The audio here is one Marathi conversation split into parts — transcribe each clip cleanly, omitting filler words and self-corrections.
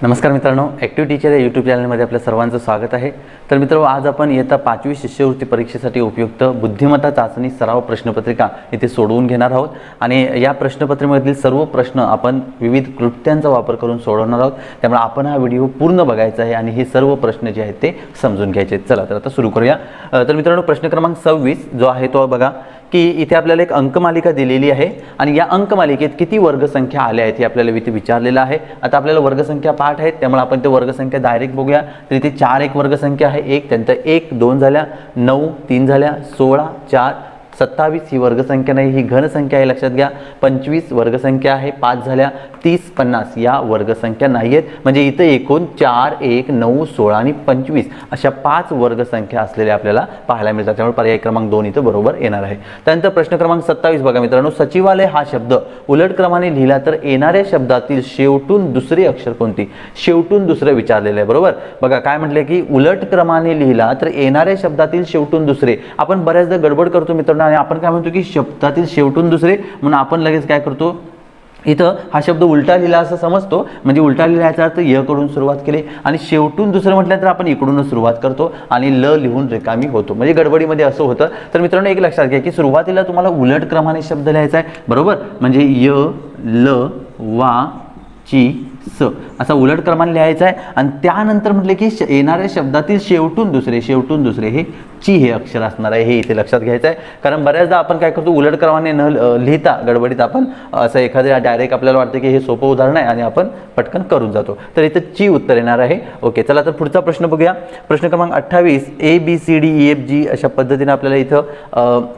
नमस्कार मित्रांनो, ॲक्टिव्ह टीचर या यूट्यूब चॅनलमध्ये आपल्या सर्वांचं स्वागत आहे। तर मित्रांनो, आज आपण इयत्ता 5वी शिष्यवृत्ती परीक्षेसाठी उपयुक्त बुद्धिमत्ता चाचणी सराव प्रश्नपत्रिका इथे सोडवून घेणार आहोत आणि या प्रश्नपत्रिकेमधील सर्व प्रश्न आपण विविध कृत्यांचा वापर करून सोडवणार आहोत। त्यामुळे आपण हा व्हिडिओ पूर्ण बघायचा आहे आणि हे सर्व प्रश्न जे आहेत ते समजून घ्यायचे आहेत। चला तर आता सुरू करूया। तर मित्रांनो, प्रश्न क्रमांक 26 जो आहे तो बघा की इथे आपल्याला एक अंकमालिका दिलेली आहे आणि या अंकमालिकेत किती वर्गसंख्या आल्या आहेत हे आपल्याला इथे विचारलेलं आहे। आता आपल्याला वर्गसंख्या पाठ आहेत, त्यामुळे आपण ते वर्गसंख्या डायरेक्ट बघूया। तर इथे 4 एक वर्गसंख्या आहे, एक त्यानंतर 1 2 झाल्या, 9 3 झाल्या, 16 4 27 ही वर्गसंख्या नाही, ही घनसंख्या आहे लक्षात घ्या। 25 वर्गसंख्या आहे, 5 झाल्या, 30 50 या वर्गसंख्या नाही आहेत। म्हणजे इथे एकूण 4 1 9 16 आणि 25 अशा 5 वर्गसंख्या असलेल्या आपल्याला पाहायला मिळतात। त्यामुळे पर्याय क्रमांक 2 इथे बरोबर येणार आहे। त्यानंतर प्रश्न क्रमांक 27 बघा मित्रांनो, सचिवालय हा शब्द उलट क्रमाने लिहिला तर येणाऱ्या शब्दातील शेवटून दुसरे अक्षर कोणते? शेवटून दुसरे विचारलेले आहे बरोबर। बघा काय म्हटले की उलट क्रमाने लिहिला तर येणाऱ्या शब्दातील शेवटून दुसरे। आपण बऱ्याचदा गडबड करतो मित्रांनो आणि आपण काय म्हणतो की शब्दातील शेवटून दुसरे, म्हणून आपण लगेच काय करतो, इथं हा शब्द उलटा लिहिला असं समजतो। म्हणजे उलटा लिहिल्याचा अर्थ य कडून सुरुवात केली आणि शेवटून दुसरं म्हटलं तर आपण इकडूनच सुरुवात करतो आणि ल लिहून रिकामी होतो, म्हणजे गडबडीमध्ये असं होतं। तर मित्रांनो, एक लक्षात घ्या की सुरुवातीला तुम्हाला उलट क्रमाने शब्द लिहायचा आहे बरोबर। म्हणजे य ल वा ची स असा उलट क्रमाने लिहायचा आहे आणि त्यानंतर म्हटले की येणाऱ्या शब्दातील शेवटून दुसरे हे ची हे अक्षर असणार आहे, हे इथे लक्षात घ्यायचं आहे। कारण बऱ्याचदा आपण काय करतो, उलट क्रमाने न लिहिता गडबडीत आपण असं एखाद्या डायरेक्ट आपल्याला वाटतं की हे सोपं उदाहरण आहे आणि आपण पटकन करून जातो। तर इथे ची उत्तर येणार आहे। ओके, चला तर पुढचा प्रश्न बघूया। प्रश्न क्रमांक 28 ABCDEFG अशा पद्धतीने आपल्याला इथं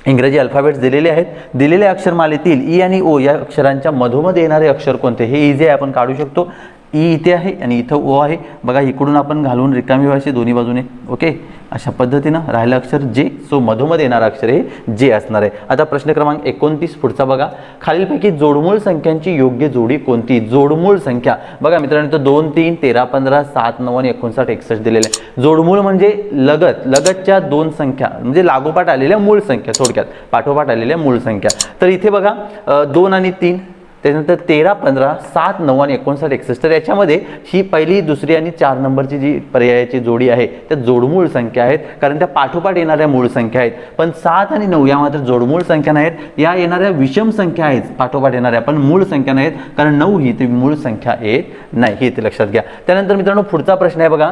इंग्रजी अल्फाबेट्स दिलेले आहेत। दिलेल्या अक्षरमालेतील ई आणि ओ या अक्षरांच्या मधोमध येणारे अक्षर कोणते? हे इझी आहे, आपण काढू शकतो। ई इथे आहे आणि इथं ओ आहे बघा, इकडून आपण घालून रिकामी व्हायची दोन्ही बाजूने। ओके, अशा पद्धतीनं राहिलं अक्षर जे, सो मधोमध येणारं अक्षर हे जे असणार आहे। आता प्रश्न क्रमांक 29 पुढचा बघा, खालीलपैकी जोडमूळ संख्यांची योग्य जोडी कोणती? जोडमूळ संख्या बघा मित्रांनो, तर 2 3 13 15 7 9 आणि 59 61 दिलेले आहे। जोडमूळ म्हणजे लगतच्या दोन संख्या, म्हणजे लागोपाठ आलेल्या मूळ संख्या, थोडक्यात पाठोपाठ आलेल्या मूळ संख्या। तर इथे बघा 2 आणि 3, त्यानंतर 13 15 7 9 आणि 59 61। तर याच्यामध्ये ही पहिली दुसरी आणि 4 नंबरची जी पर्यायाची जोडी आहे त्या जोडमूळ संख्या आहेत, कारण त्या पाठोपाठ येणाऱ्या मूळ संख्या आहेत। पण 7 आणि 9 या मात्र जोडमूळ संख्या नाहीत, या येणाऱ्या विषम संख्या आहेत पाठोपाठ येणाऱ्या, पण मूळ संख्या नाहीत, कारण 9 ही ती मूळ संख्या येत नाही, हे इथे लक्षात घ्या। त्यानंतर मित्रांनो, पुढचा प्रश्न आहे बघा,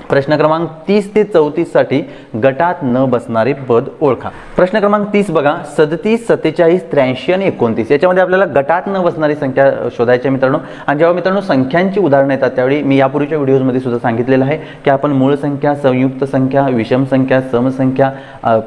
प्रश्न क्रमांक 30 ते 34 साठी गटात न बसणारे पद ओळखा। प्रश्न क्रमांक 30 बघा, 37 47 83 आणि 29 याच्यामध्ये आपल्याला गटात न बसणारी संख्या शोधायची आहे मित्रांनो। आणि जेव्हा मित्रांनो संख्यांची उदाहरणं येतात त्यावेळी मी यापूर्वीच्या व्हिडिओजमध्ये सुद्धा सांगितलेलं आहे की आपण मूळ संख्या, संयुक्त संख्या, विषम संख्या, समसंख्या,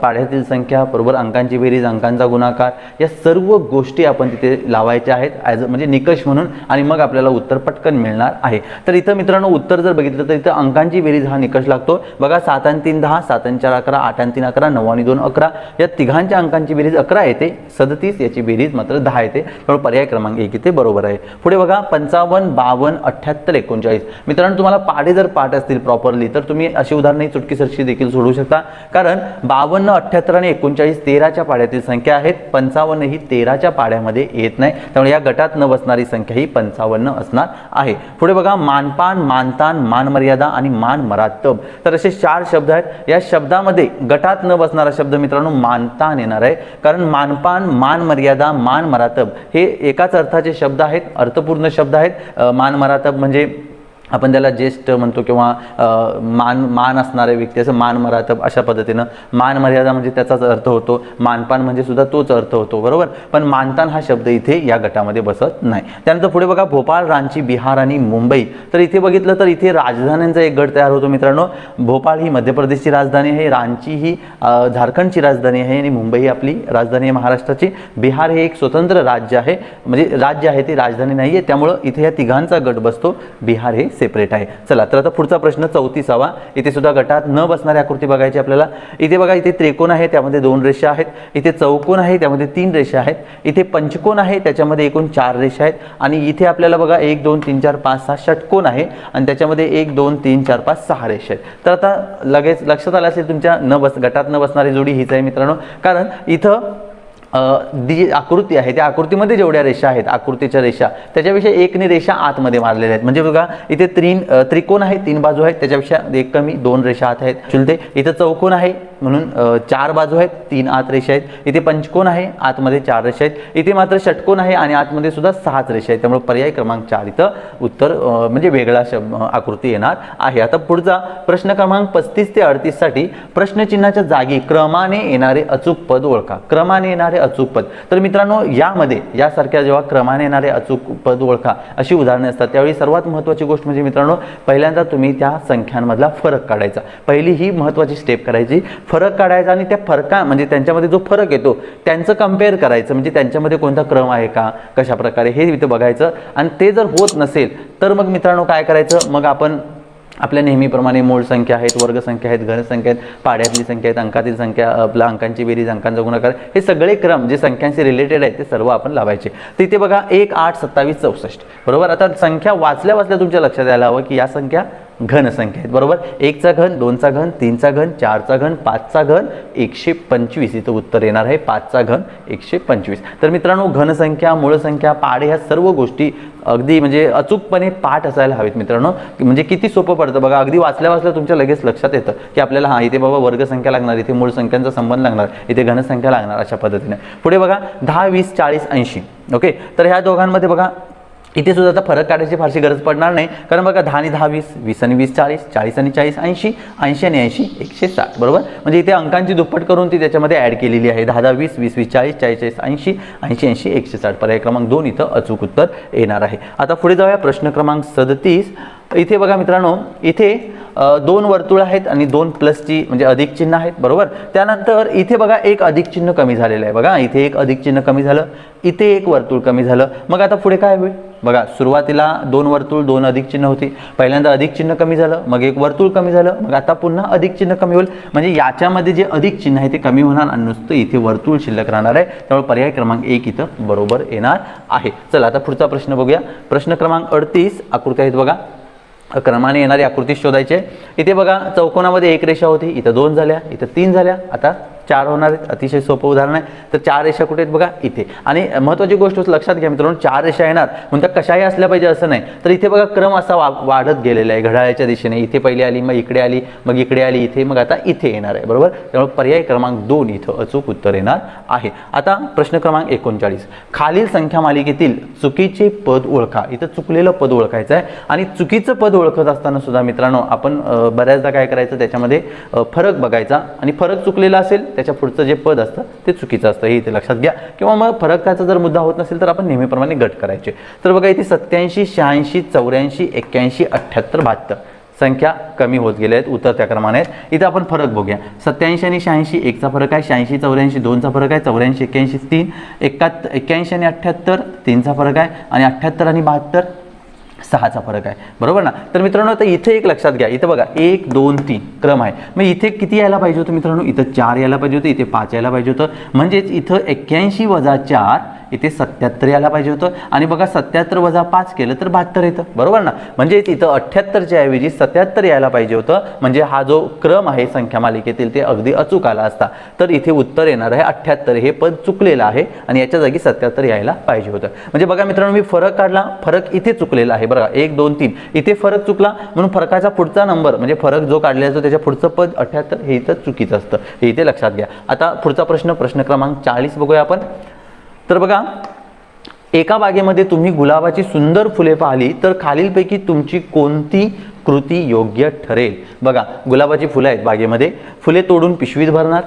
पाढ्यातील संख्या बरोबर अंकांची बेरीज, अंकांचा गुणाकार या सर्व गोष्टी आपण तिथे लावायच्या आहेत म्हणजे निकष म्हणून, आणि मग आपल्याला उत्तर पटकन मिळणार आहे। तर इथं मित्रांनो उत्तर जर बघितलं तर इथं अंकांची बेरीज हा निकष लागतो बघा। 7 आणि 3 10, 7 आणि 4 11, 8 आणि 3 11, 9 आणि 2 11 या तिघांच्या अंकांची बेरीज 11 येते। 37 याची बेरीज मात्र 10 येते, त्यामुळे पर्याय क्रमांक 1 इथे बरोबर आहे। पुढे बघा 55 52 78 39 मित्रांनो, तुम्हाला पाढे जर पाठ असतील प्रॉपरली तर तुम्ही अशी उदाहरणे चुटकीसरशी देखील सोडवू शकता, कारण 52 78 आणि 39 13च्या पाढ्यातील संख्या आहेत। 55 ही 13च्या पाढ्यामध्ये येत नाही, त्यामुळे या गटात न बसणारी संख्या ही 55 असणार आहे। पुढे बघा मानपान, मानतान, मानमर्यादा आणि मानमरातब, तर असे 4 शब्द आहेत। या शब्दामध्ये गटात न बसणारा शब्द मित्रांनो मानतान येणार आहे, कारण मानपान, मानमर्यादा, मानमरातब हे एकाच अर्थाचे शब्द आहेत, अर्थपूर्ण शब्द आहेत। मानमरातब म्हणजे आपण त्याला ज्येष्ठ म्हणतो किंवा मान असणारे व्यक्ती, असं मानमरातब अशा पद्धतीनं। मानमर्यादा म्हणजे त्याचाच अर्थ होतो, मानपान म्हणजे सुद्धा तोच अर्थ होतो बरोबर, पण मानतान हा शब्द इथे या गटामध्ये बसत नाही। त्यानंतर पुढे बघा भोपाळ, रांची, बिहार आणि मुंबई, तर इथे बघितलं तर इथे राजधान्यांचा एक गट तयार होतो मित्रांनो। भोपाळ ही मध्य प्रदेशची राजधानी आहे, रांची ही झारखंडची राजधानी आहे आणि मुंबई ही आपली राजधानी आहे महाराष्ट्राची। बिहार हे एक स्वतंत्र राज्य आहे, म्हणजे राज्य आहे ते राजधानी नाही आहे, त्यामुळं इथे या तिघांचा गट बसतो, बिहार हे सेपरेट आहे। चला तर आता पुढचा प्रश्न 34वा, इथे सुद्धा गटात न बसणारी आकृती बघायची आपल्याला। इथे बघा, इथे त्रिकोण आहे त्यामध्ये 2 रेषा आहेत, इथे चौकोन आहे त्यामध्ये 3 रेषा आहेत, इथे पंचकोन आहे त्याच्यामध्ये एकूण 4 रेषा आहेत, आणि इथे आपल्याला बघा 1 2 3 4 5 6 षटकोन आहे आणि त्याच्यामध्ये 1 2 3 4 5 6 रेषा आहेत। तर आता लगेच लक्षात आलं असेल तुमच्या गटात न बसणारी जोडी हीच आहे मित्रांनो, कारण इथं जी आकृती आहे त्या आकृतीमध्ये जेवढ्या रेषा आहेत, आकृतीच्या रेषा त्याच्यापेक्षा एकने रेषा आतमध्ये मारलेल्या आहेत. म्हणजे बघा इथे त्रिकोण आहे, 3 बाजू आहेत, त्याच्यापेक्षा एक कमी 2 रेषा आत आहेत. चुलते इथं चौकोन आहे म्हणून 4 बाजू आहेत, 3 आत रेषा आहेत. इथे पंचकोन आहे, आतमध्ये 4 रेषा आहेत. इथे मात्र षटकोन आहे आणि आतमध्ये सुद्धा 6 रेषा आहेत. त्यामुळे पर्याय क्रमांक 4 इथं उत्तर म्हणजे वेगळा आकृती येणार आहे. आता पुढचा प्रश्न क्रमांक 35 ते 38 साठी प्रश्नचिन्हाच्या जागी क्रमाने येणारे अचूक पद ओळखा. क्रमाने येणारे अचूक पद. तर मित्रांनो यामध्ये यासारख्या जेव्हा क्रमाने येणारे अचूक पद ओळखा अशी उदाहरणे असतात त्यावेळी सर्वात महत्त्वाची गोष्ट म्हणजे मित्रांनो पहिल्यांदा तुम्ही त्या संख्यांमधला फरक काढायचा. पहिली ही महत्त्वाची स्टेप करायची, फरक काढायचा आणि त्या फरका म्हणजे त्यांच्यामध्ये जो फरक येतो त्यांचं कंपेअर करायचं. म्हणजे त्यांच्यामध्ये कोणता क्रम आहे का, कशा प्रकारे हे इथे बघायचं. आणि ते जर होत नसेल तर मग मित्रांनो काय करायचं, मग आपण आपल्या नेहमीप्रमाणे मूळ संख्या आहेत, वर्ग संख्या आहेत, घन संख्या आहेत, पाड्यातली संख्या आहेत, अंकातील संख्या, आपल्या अंकांची बेरीज, अंकांचा गुणाकार, हे सगळे क्रम जे संख्यांशी रिलेटेड आहेत ते सर्व आपण लावायचे. तर इथे बघा 1, 8, 27, 64 बरोबर. आता संख्या वाचल्या वाचल्या तुमच्या लक्षात यायला हवं की या संख्या घन संख्या आहेत बरोबर. 1 चा घन, 2 चा घन, 3 चा घन, 4 चा घन, 5 चा घन, 125 इथं उत्तर येणार आहे. 5 चा घन 125. तर मित्रांनो घनसंख्या, मूळ संख्या, पाडे ह्या सर्व गोष्टी अगदी म्हणजे अचूकपणे पाठ असायला हवेत मित्रांनो. म्हणजे किती सोपं पडतं बघा, अगदी वाचल्या वाचल्या तुमच्या लगेच लक्षात येतं की आपल्याला हा इथे बाबा वर्ग संख्या लागणार, इथे मूळ संख्यांचा संबंध लागणार, इथे घनसंख्या लागणार, अशा पद्धतीने. पुढे बघा 10, 20, 40, 80 ओके. तर ह्या दोघांमध्ये बघा इथे सुद्धा आता फरक काढायची फारशी गरज पडणार नाही, कारण बघा 10 आणि 10 20, 20 आणि 20 40, 40 आणि 40 80, 80 आणि 80 160 बरोबर. म्हणजे इथे अंकांची दुप्पट करून ती त्याच्यामध्ये ॲड केलेली आहे. 10 10 20 20 20 40 40 40 80 80 80 160. पर्याय क्रमांक 2 इथं अचूक उत्तर येणार आहे. आता पुढे जाऊया प्रश्न क्रमांक 37. इथे बघा मित्रांनो इथे 2 वर्तुळ आहेत आणि 2 प्लसची म्हणजे अधिक चिन्ह आहेत बरोबर. त्यानंतर इथे बघा एक अधिक चिन्ह कमी झालेलं आहे. बघा इथे एक अधिक चिन्ह कमी झालं, इथे एक वर्तुळ कमी झालं. मग आता पुढे काय होईल बघा, सुरुवातीला 2 वर्तुळ 2 अधिक चिन्ह होती, पहिल्यांदा अधिक चिन्ह कमी झालं, मग एक वर्तुळ कमी झालं, मग आता पुन्हा अधिक चिन्ह कमी होईल. म्हणजे याच्यामध्ये जे अधिक चिन्ह आहे ते कमी होणार आणि नुसतं इथे वर्तुळ शिल्लक राहणार आहे. त्यामुळे पर्याय क्रमांक 1 इथं बरोबर येणार आहे. चला आता पुढचा प्रश्न बघूया. प्रश्न क्रमांक 38 आकृती आहेत बघा, क्रमाने येणारी आकृती शोधायची. इथे बघा चौकोनामध्ये 1 रेषा होती, इथं 2 झाल्या, इथं 3 झाल्या, आता 4 होणार आहेत. अतिशय सोपं उदाहरण आहे. तर 4 रेषा कुठे आहेत बघा इथे. आणि महत्त्वाची गोष्ट लक्षात घ्या मित्रांनो, 4 रेषा येणार म्हणजे कशाही असल्या पाहिजे असं नाही. तर इथे बघा क्रम असा वाढत गेलेला आहे घड्याळाच्या दिशेने. इथे पहिली आली, मग इकडे आली, मग इकडे आली, इथे, मग आता इथे येणार आहे बरोबर. त्यामुळे पर्याय क्रमांक 2 इथं अचूक उत्तर येणार आहे. आता प्रश्न क्रमांक 39. खालील संख्या मालिकेतील चुकीचे पद ओळखा. इथं चुकलेलं पद ओळखायचं आहे. आणि चुकीचं पद ओळखत असताना सुद्धा मित्रांनो आपण बऱ्याचदा काय करायचं, त्याच्यामध्ये फरक बघायचा आणि फरक चुकलेला असेल त्याच्या पुढचं जे पद असतं ते चुकीचं असतं, हे इथे लक्षात घ्या. किंवा मग फरकाचा जर मुद्दा होत नसेल तर आपण नेहमीप्रमाणे गट करायचे. तर बघा इथे 87, 86, 84, 81, 78, 72 संख्या कमी होत गेल्या आहेत, उतरत्या क्रमाने आहेत. इथं आपण फरक बघूया. 87 आणि 86 1 चा फरक आहे, 86 84 2 चा फरक आहे, 84 81 3, 81 आणि 78 3 चा फरक आहे, आणि 78 आणि 72 6 चा फरक आहे बरोबर ना. तर मित्रांनो आता इथे एक लक्षात घ्या, इथे बघा 1 2 3 क्रम आहे. मग इथे किती यायला पाहिजे होतं मित्रांनो, इथं 4 यायला पाहिजे होतं, इथे 5 यायला पाहिजे होतं. म्हणजेच इथं 81 वजा 4 इथे 77 यायला पाहिजे होतं. आणि बघा 77 वजा 5 केलं तर 72 येतं बरोबर ना. म्हणजे इथं 78च्या ऐवजी 77 यायला पाहिजे होतं. म्हणजे हा जो क्रम आहे संख्या मालिकेतील ते अगदी अचूक आला असता. तर इथे उत्तर येणार आहे 78. हे पद चुकलेलं आहे आणि याच्या जागी 77 यायला पाहिजे होतं. म्हणजे बघा मित्रांनो मी फरक काढला, फरक इथे चुकलेला आहे बघा 1 2 3 इथे फरक चुकला, म्हणून फरकाचा पुढचा नंबर म्हणजे फरक जो काढलेला असतो त्याच्या पुढचं पद 78 हे इथं चुकीचं असतं, हे इथे लक्षात घ्या. आता पुढचा प्रश्न क्रमांक 40 बघूया आपण. तर बघा एका बागेमध्ये तुम्ही गुलाबाची सुंदर फुले पाहिली तर खालीलपैकी तुमची कोणती कृती योग्य ठरेल. बघा गुलाबाची फुलं आहेत बागेमध्ये, फुले तोडून पिशवीत भरणार,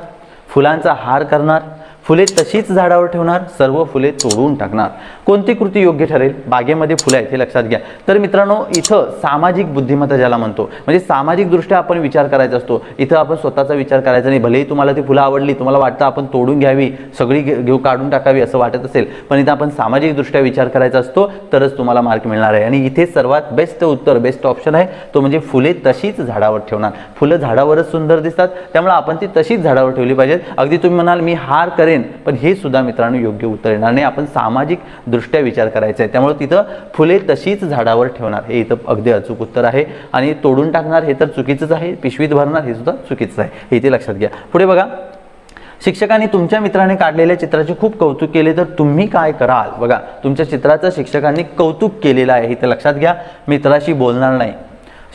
फुलांचा हार करणार, फुले तशीच झाडावर ठेवणार, सर्व फुले तोडून टाकणार. कोणती कृती योग्य ठरेल. बागेमध्ये फुलं आहेत हे लक्षात घ्या. तर मित्रांनो इथं सामाजिक बुद्धिमत्ता ज्याला म्हणतो, म्हणजे सामाजिक दृष्ट्या आपण विचार करायचा असतो. इथं आपण स्वतःचा विचार करायचा नाही. भलेही तुम्हाला ती फुलं आवडली, तुम्हाला वाटतं आपण तोडून घ्यावी, सगळी घेऊ काढून टाकावी असं वाटत असेल, पण इथं आपण सामाजिक दृष्ट्या विचार करायचा असतो तरच तुम्हाला मार्क मिळणार आहे. आणि इथे सर्वात बेस्ट उत्तर, बेस्ट ऑप्शन आहे तो म्हणजे फुले तशीच झाडावर ठेवणार. फुलं झाडावरच सुंदर दिसतात त्यामुळे आपण ती तशीच झाडावर ठेवली पाहिजेत. अगदी तुम्ही म्हणाल मी हार करेन, पण हे सुद्धा मित्रांनो योग्य उत्तर येणार नाही. आपण सामाजिक दृष्ट्या विचार करायचा आहे. त्यामुळे तिथं फुले तशीच झाडावर ठेवणार हे इथं अगदी अचूक उत्तर आहे. आणि तोडून टाकणार हे तर चुकीचंच आहे, पिशवीत भरणार हे सुद्धा चुकीचं आहे, हे इथे लक्षात घ्या. पुढे बघा शिक्षकांनी तुमच्या मित्राने काढलेल्या चित्राचे खूप कौतुक केले तर तुम्ही काय कराल? बघा, तुमच्या चित्राचं शिक्षकांनी कौतुक केलेलं आहे, इथे लक्षात घ्या. मित्राशी बोलणार नाही,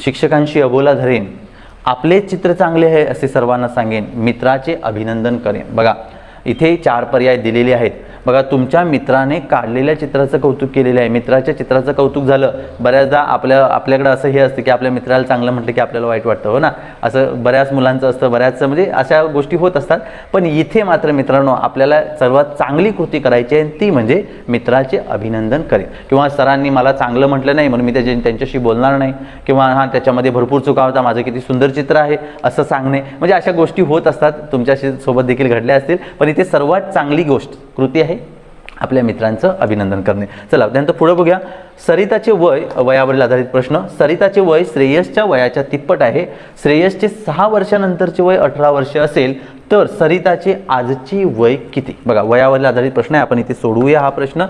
शिक्षकांशी अबोला धरेन, आपले चित्र चांगले आहे असे सर्वांना सांगेन, मित्राचे अभिनंदन करेन. बघा, इथे 4 पर्याय दिलेले आहेत. बघा, तुमच्या मित्राने काढलेल्या चित्राचं कौतुक केलेलं आहे, मित्राच्या चित्राचं कौतुक झालं. बऱ्याचदा आपल्याकडे असं हे असतं की आपल्या मित्राला चांगलं म्हटलं की आपल्याला वाईट वाटतं, हो ना, असं बऱ्याच मुलांचं असतं, बऱ्याच म्हणजे अशा गोष्टी होत असतात. पण इथे मात्र मित्रांनो आपल्याला सर्वात चांगली कृती करायची आहे, ती म्हणजे मित्राचे अभिनंदन करेन. किंवा सरांनी मला चांगलं म्हटलं नाही म्हणून मी त्यांच्याशी बोलणार नाही, किंवा हां त्याच्यामध्ये भरपूर चुका होता, माझं किती सुंदर चित्र आहे असं सांगणे, म्हणजे अशा गोष्टी होत असतात, तुमच्याशी सोबत देखील घडल्या असतील. पण इथे सर्वात चांगली गोष्ट कृती आहे आपल्या मित्रांचं अभिनंदन करणे. चला त्यानंतर पुढे बघूया. सरिताचे वय, वयावरील आधारित प्रश्न. सरिताचे वय श्रेयसच्या वयाच्या तिप्पट आहे. श्रेयसचे 6 वर्षानंतरचे वय 18 वर्ष असेल तर सरिताचे आजची वय किती? बघा, वयावरील आधारित प्रश्न आहे, आपण इथे सोडवूया हा प्रश्न.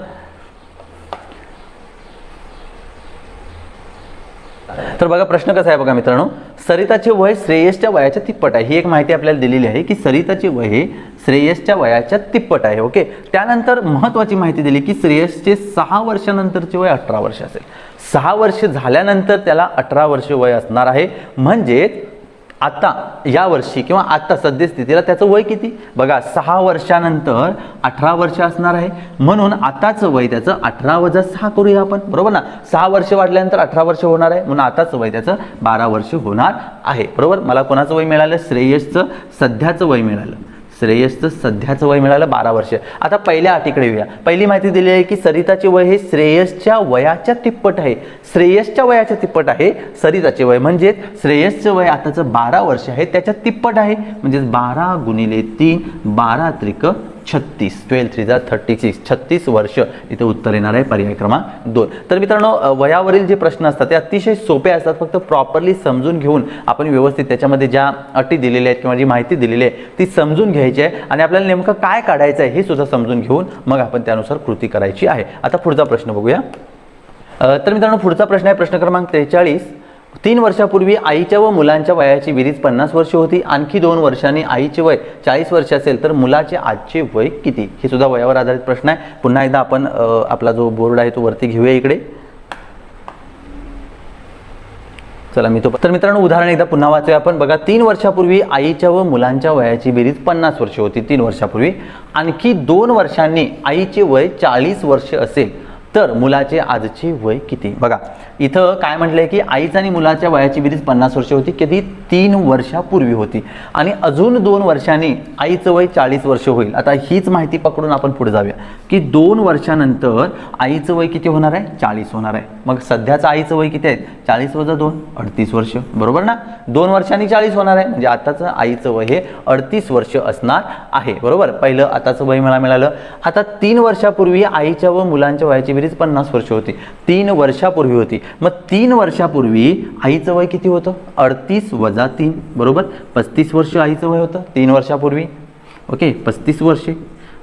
तर बघा प्रश्न कसा आहे बघा मित्रांनो, सरिताचे वय श्रेयसच्या वयाच्या तिप्पट आहे. ही एक माहिती आपल्याला दिलेली आहे की सरिताचे वय हे श्रेयसच्या वयाच्या तिप्पट आहे. ओके, त्यानंतर महत्त्वाची माहिती दिली की श्रेयसचे 6 वर्षानंतरचे वय 18 वर्ष असेल. 6 वर्ष झाल्यानंतर त्याला 18 वर्ष वय असणार आहे. म्हणजे आता या वर्षी किंवा आता सद्यस्थितीला त्याचं वय किती? बघा, 6 वर्षानंतर 18 वर्ष असणार आहे, म्हणून आताचं वय त्याचं 18 वजा 6 करूया आपण, बरोबर ना. 6 वर्ष वाढल्यानंतर 18 वर्ष होणार आहे, म्हणून आताचं वय त्याचं 12 वर्ष होणार आहे, बरोबर. मला कोणाचं वय मिळालं? श्रेयसचं सध्याचं वय मिळालं. श्रेयसचं सध्याचं वय मिळालं 12 वर्ष. आता पहिल्या अटीकडे येऊया. पहिली माहिती दिली आहे की सरिताचे वय हे श्रेयसच्या वयाच्या तिप्पट आहे. श्रेयसच्या वयाच्या तिप्पट आहे सरिताचे वय, म्हणजे श्रेयसचं वय आताचं 12 वर्ष आहे, त्याच्या तिप्पट आहे, म्हणजे 12 गुणिले 3, 12 त्रिक 36, 12 3 जा 36, 36 वर्ष इथे उत्तर येणार आहे, पर्याय क्रमांक 2. तर मित्रांनो, वयावरील जे प्रश्न असतात ते अतिशय सोपे असतात, फक्त प्रॉपरली समजून घेऊन आपण व्यवस्थित त्याच्यामध्ये ज्या अटी दिलेल्या आहेत किंवा जी माहिती दिलेली आहे ती समजून घ्यायची आहे आणि आपल्याला नेमकं काय काढायचं आहे हे सुद्धा समजून घेऊन मग आपण त्यानुसार कृती करायची आहे. आता पुढचा प्रश्न बघूया. तर मित्रांनो, पुढचा प्रश्न आहे प्रश्न क्रमांक 43. 3 वर्षापूर्वी आईच्या व मुलांच्या वयाची बेरीज 50 वर्ष होती. आणखी 2 वर्षांनी आईचे वय 40 वर्ष असेल तर मुलाचे आजचे वय किती? हे सुद्धा वयावर आधारित प्रश्न आहे. पुन्हा एकदा आपण आपला जो बोर्ड आहे तो वरती घेऊया इकडे. चला मी तो. तर मित्रांनो, उदाहरण एकदा पुन्हा वाचूया आपण. बघा, 3 वर्षापूर्वी आईच्या व मुलांच्या वयाची बेरीज 50 वर्ष होती. 3 वर्षापूर्वी आणखी 2 वर्षांनी आईचे वय 40 वर्ष असेल तर मुलाचे आजचे वय किती? बघा, इथं काय म्हटलंय की आईचा आणि मुलाच्या वयाची बेरीज 50 वर्ष होती, कधी 3 वर्षापूर्वी होती, आणि अजून 2 वर्षांनी आईचं वय 40 वर्ष होईल. आता हीच माहिती पकडून आपण पुढे जाऊया की 2 वर्षानंतर आईचं वय किती होणार आहे? 40 होणार आहे. मग सध्याचं आईचं वय किती आहे? 40 वजा 2, 38 वर्ष, बरोबर ना. 2 वर्षांनी 40 होणार आहे, म्हणजे आताचं आईचं वय हे 38 वर्ष असणार आहे, बरोबर. पहिलं आताचं वय मला मिळालं. आता 3 वर्षापूर्वी आईच्या व मुलांच्या वयाची बेरीज 50 वर्ष होती. 3 वर्षापूर्वी होती. मग 3 वर्षापूर्वी आईचं वय किती होतं? 38 वजा 3, बरोबर 35 वर्ष आईचं वय होतं 3 वर्षापूर्वी. ओके, 35 वर्षे.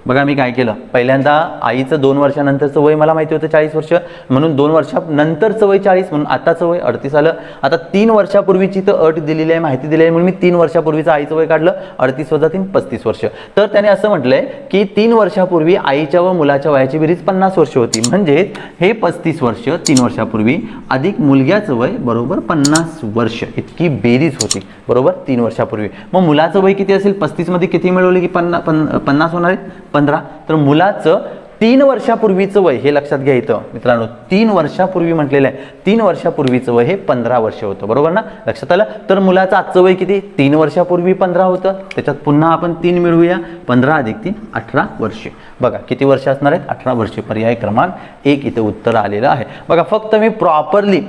बघा, मी काय केलं, पहिल्यांदा आईचं 2 वर्षानंतरचं वय मला माहिती होतं 40 वर्ष, म्हणून 2 वर्षानंतरचं वय 40, म्हणून आताचं वय 38 आलं. आता 3 वर्षापूर्वीची तर अट दिलेली आहे, माहिती दिलेली आहे, म्हणून मी 3 वर्षापूर्वीचं आईचं वय काढलं. 38 वजा 3, 35 वर्ष. तर त्याने असं म्हटलंय की 3 वर्षापूर्वी आईच्या व मुलाच्या वयाची बेरीज 50 वर्ष होती, म्हणजे हे 35 वर्ष 3 वर्षापूर्वी अधिक मुलग्याचं वय बरोबर 50 वर्ष इतकी बेरीज होती, बरोबर 3 वर्षापूर्वी. मग मुलाचं वय किती असेल? 35 मध्ये किती मिळवले की 50 होणार आहे? 15. तर मुलाचं 3 वर्षापूर्वीचं वय हे लक्षात घ्या इथं मित्रांनो, 3 वर्षापूर्वी म्हटलेलं आहे, 3 वर्षापूर्वीचं वय हे 15 वर्ष होतं, बरोबर ना. लक्षात आलं. तर मुलाचं आजचं वय किती? 3 वर्षापूर्वी 15 होतं, त्याच्यात पुन्हा आपण 3 मिळवूया. 15 अधिक 3 18 वर्षे. बघा किती वर्ष असणार आहेत? 18 वर्षे. पर्याय क्रमांक 1 इथे उत्तर आलेलं आहे. बघा, फक्त मी प्रॉपरली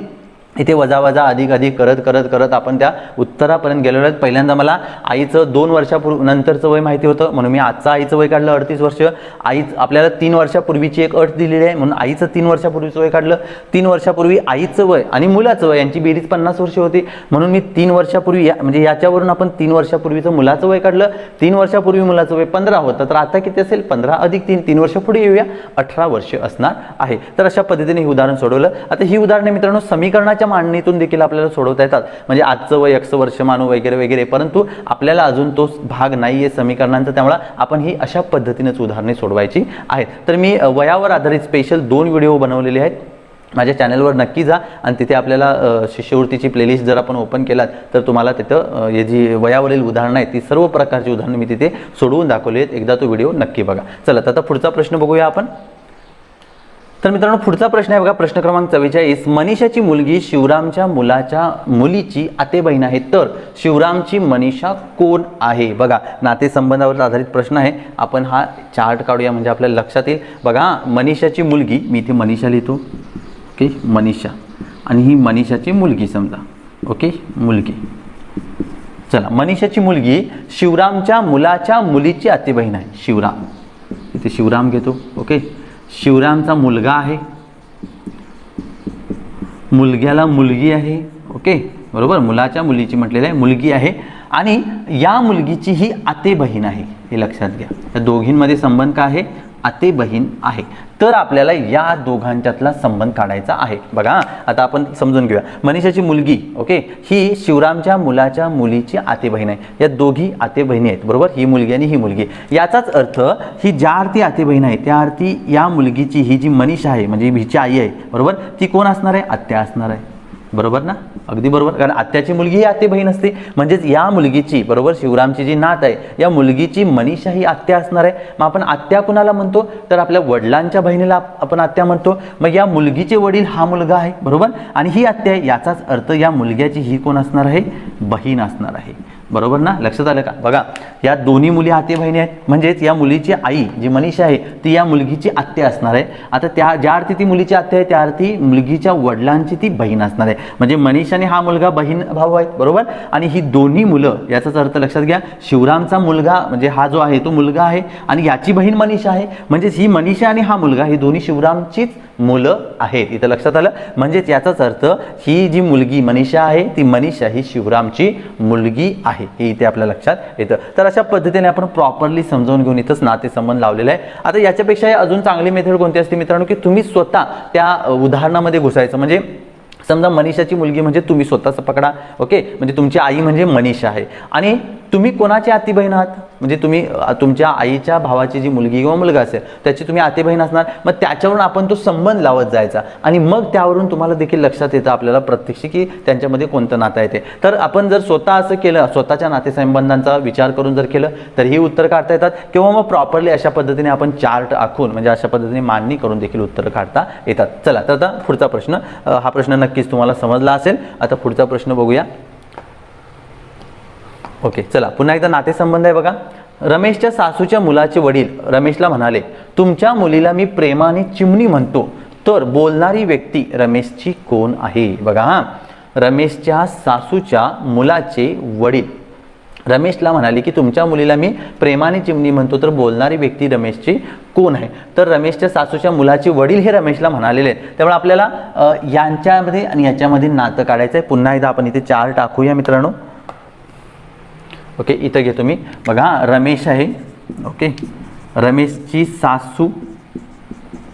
इथे वजा वजा अधिक अधिक करत करत करत आपण त्या उत्तरापर्यंत गेलेलो आहेत. पहिल्यांदा मला आईचं 2 वर्षानंतरचं वय माहिती होतं, म्हणून मी आजचं आईचं वय काढलं 38 वर्ष. आपल्याला 3 वर्षापूर्वीची एक अट दिलेली आहे, म्हणून आईचं 3 वर्षापूर्वीचं वय काढलं. 3 वर्षापूर्वी आईचं वय आणि मुलाचं वय यांची बेरीज 50 वर्ष होती, म्हणून मी 3 वर्षापूर्वी म्हणजे याच्यावरून आपण 3 वर्षापूर्वीचं मुलाचं वय काढलं. 3 वर्षापूर्वी मुलाचं वय 15 होतं, तर आता किती असेल? 15 अधिक 3, 3 वर्ष पुढे येऊया, 18 वर्ष असणार आहे. तर अशा पद्धतीने हे उदाहरण सोडवलं. आता ही उदाहरणे मित्रांनो समीकरणाच्या गुणाकाराच्या मांडणीतून देखील आपल्याला सोडवता येतात, म्हणजे आजचं वय x वर्षमान वगैरे वगैरे, परंतु आपल्याला अजून तो भाग नाही आहे समीकरणांचा, त्यामुळे आपण ही अशा पद्धतीनेच उदाहरणे सोडवायची आहेत. तर मी वयावर आधारित स्पेशल 2 व्हिडिओ बनवलेले आहेत. माझ्या चॅनलवर नक्की जा आणि तिथे आपल्याला शिष्यवृत्तीची प्लेलिस्ट जर आपण ओपन केलात तर तुम्हाला तिथं हे जी वयावरील उदाहरणं आहेत ती सर्व प्रकारची उदाहरणं मी तिथे सोडवून दाखवली आहेत. एकदा तो व्हिडिओ नक्की बघा. चला तर आता पुढचा प्रश्न बघूया आपण. तर मित्रांनो पुढचा प्रश्न आहे बघा, प्रश्न क्रमांक 44. मनीषाची मुलगी शिवरामच्या मुलीची आते बहीण आहे, तर शिवरामची मनीषा कोण आहे? बघा नातेसंबंधावर आधारित प्रश्न आहे. आपण हा चार्ट काढूया म्हणजे आपल्याला लक्षात येईल. बघा मनीषाची मुलगी, मी इथे मनीषा लिहितो, ओके, मनीषा, आणि ही मनीषाची मुलगी समजा, ओके, मुलगी. चला मनीषाची मुलगी शिवरामच्या मुलीची आते बहीण आहे. शिवराम, इथे शिवराम घेतो, ओके. शिवरामचा मुलगा आहे, मुलग्याला मुलगी आहे, ओके, बरोबर, मुलाच्या मुलीची म्हटलेलं आहे, मुलगी आहे, आणि या मुलगीची ही आते बहीण आहे. हे लक्षात घ्या, या दोघींमध्ये संबंध काय आहे? आते बहीण आहे. तर आपल्याला या दोघांच्यातला संबंध काढायचा आहे. बघा आता आपण समजून घेऊया. मनीषाची मुलगी, ओके, ही शिवरामच्या मुलीची आते बहीण आहे. या दोघी आते बहिणी आहेत, बरोबर, ही मुलगी आणि ही मुलगी. याचाच अर्थ ही ज्या अर्थी आते बहीण आहे त्या अर्थी या मुलगीची ही जी मनीषा आहे म्हणजे हिची आई आहे, बरोबर, ती कोण असणार आहे? आत्या असणार आहे, बरोबर ना? अगदी बरोबर, कारण आत्याची मुलगी ही आते बहीण असते, म्हणजेच या मुलगीची, बरोबर, शिवरामची जी नात आहे या मुलगीची मनीषा ही आत्या असणार आहे. मग आपण आत्या कुणाला म्हणतो? तर आपल्या वडिलांच्या बहिणीला आपण आत्या म्हणतो. मग या मुलगीचे वडील हा मुलगा आहे, बरोबर, आणि ही आत्या आहे. याचाच अर्थ या मुलग्याची ही कोण असणार आहे? बहीण असणार आहे, बरोबर ना? लक्षात आलं का? बघा या दोन्ही मुली आते बहिणी आहेत, म्हणजेच या मुलीची आई जी मनीषा आहे ती या मुलगीची आत्या असणार आहे. आता त्या ज्या अर्थी ती मुलीची आत्या आहे त्या अर्थी मुलगीच्या वडिलांची ती बहीण असणार आहे. म्हणजे मनीषा आणि हा मुलगा बहीण भाऊ आहेत, बरोबर, आणि ही दोन्ही मुलं, याचाच अर्थ लक्षात घ्या, शिवरामचा मुलगा म्हणजे हा जो आहे तो मुलगा आहे आणि याची बहीण मनीषा आहे, म्हणजेच ही मनीषा आणि हा मुलगा हे दोन्ही शिवरामचीच मुलं आहेत. इथं लक्षात आलं. म्हणजेच याचाच अर्थ ही जी मुलगी मनीषा आहे ती मनीषा ही शिवरामची मुलगी आहे, हे इथे आपल्या लक्षात येतं. तर अशा पद्धतीने आपण प्रॉपरली समजावून घेऊन इथंच नातेसंबंध लावलेला आहे. आता याच्यापेक्षा अजून चांगली मेथड कोणती असते मित्रांनो, की तुम्ही स्वतः त्या उदाहरणामध्ये घुसायचं. म्हणजे समजा मनीषाची मुलगी म्हणजे तुम्ही स्वतःच पकडा, ओके, म्हणजे तुमची आई म्हणजे मनीषा आहे आणि तुम्ही कोणाची आती बहीण आहात? म्हणजे तुम्ही तुमच्या आईच्या भावाची जी मुलगी किंवा मुलगा असेल त्याची तुम्ही आते बहीण असणार. मग त्याच्यावरून आपण तो संबंध लावत जायचा आणि मग त्यावरून तुम्हाला देखील लक्षात येतं आपल्याला प्रत्यक्ष की त्यांच्यामध्ये कोणतं नातं येते. तर आपण जर स्वतः असं केलं, स्वतःच्या नातेसंबंधांचा विचार करून जर केलं तर ही उत्तर काढता येतात, किंवा मग प्रॉपरली अशा पद्धतीने आपण चार्ट आखून म्हणजे अशा पद्धतीने मांडणी करून देखील उत्तर काढता येतात. चला तर आता पुढचा प्रश्न, हा प्रश्न नक्कीच तुम्हाला समजला असेल. आता पुढचा प्रश्न बघूया. ओके, चला पुन्हा एकदा नातेसंबंध आहे बघा. रमेशच्या सासूच्या मुलाचे वडील रमेशला म्हणाले, तुमच्या मुलीला मी प्रेमाने चिमणी म्हणतो, तर बोलणारी व्यक्ती रमेशची कोण आहे? बघा हा, रमेशच्या सासूच्या मुलाचे वडील रमेशला म्हणाले की तुमच्या मुलीला मी प्रेमाने चिमणी म्हणतो, तर बोलणारी व्यक्ती रमेशची कोण आहे? तर रमेशच्या सासूच्या मुलाचे वडील हे रमेशला म्हणालेले आहेत. त्यामुळे आपल्याला यांच्यामध्ये आणि याच्यामध्ये नातं काढायचं आहे. पुन्हा एकदा आपण इथे चार्ट टाकूया मित्रांनो. ओके, इथं घेतो मी. बघा रमेश आहे, ओके, रमेशची सासू,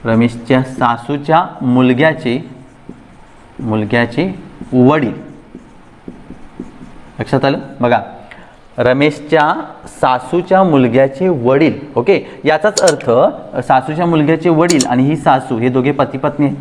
रमेशच्या सासूच्या मुलग्याचे वडील, लक्षात आलं? बघा रमेशच्या सासूच्या मुलग्याचे वडील, ओके, याचाच अर्थ सासूच्या मुलग्याचे वडील आणि ही सासू हे दोघे पती पत्नी आहेत,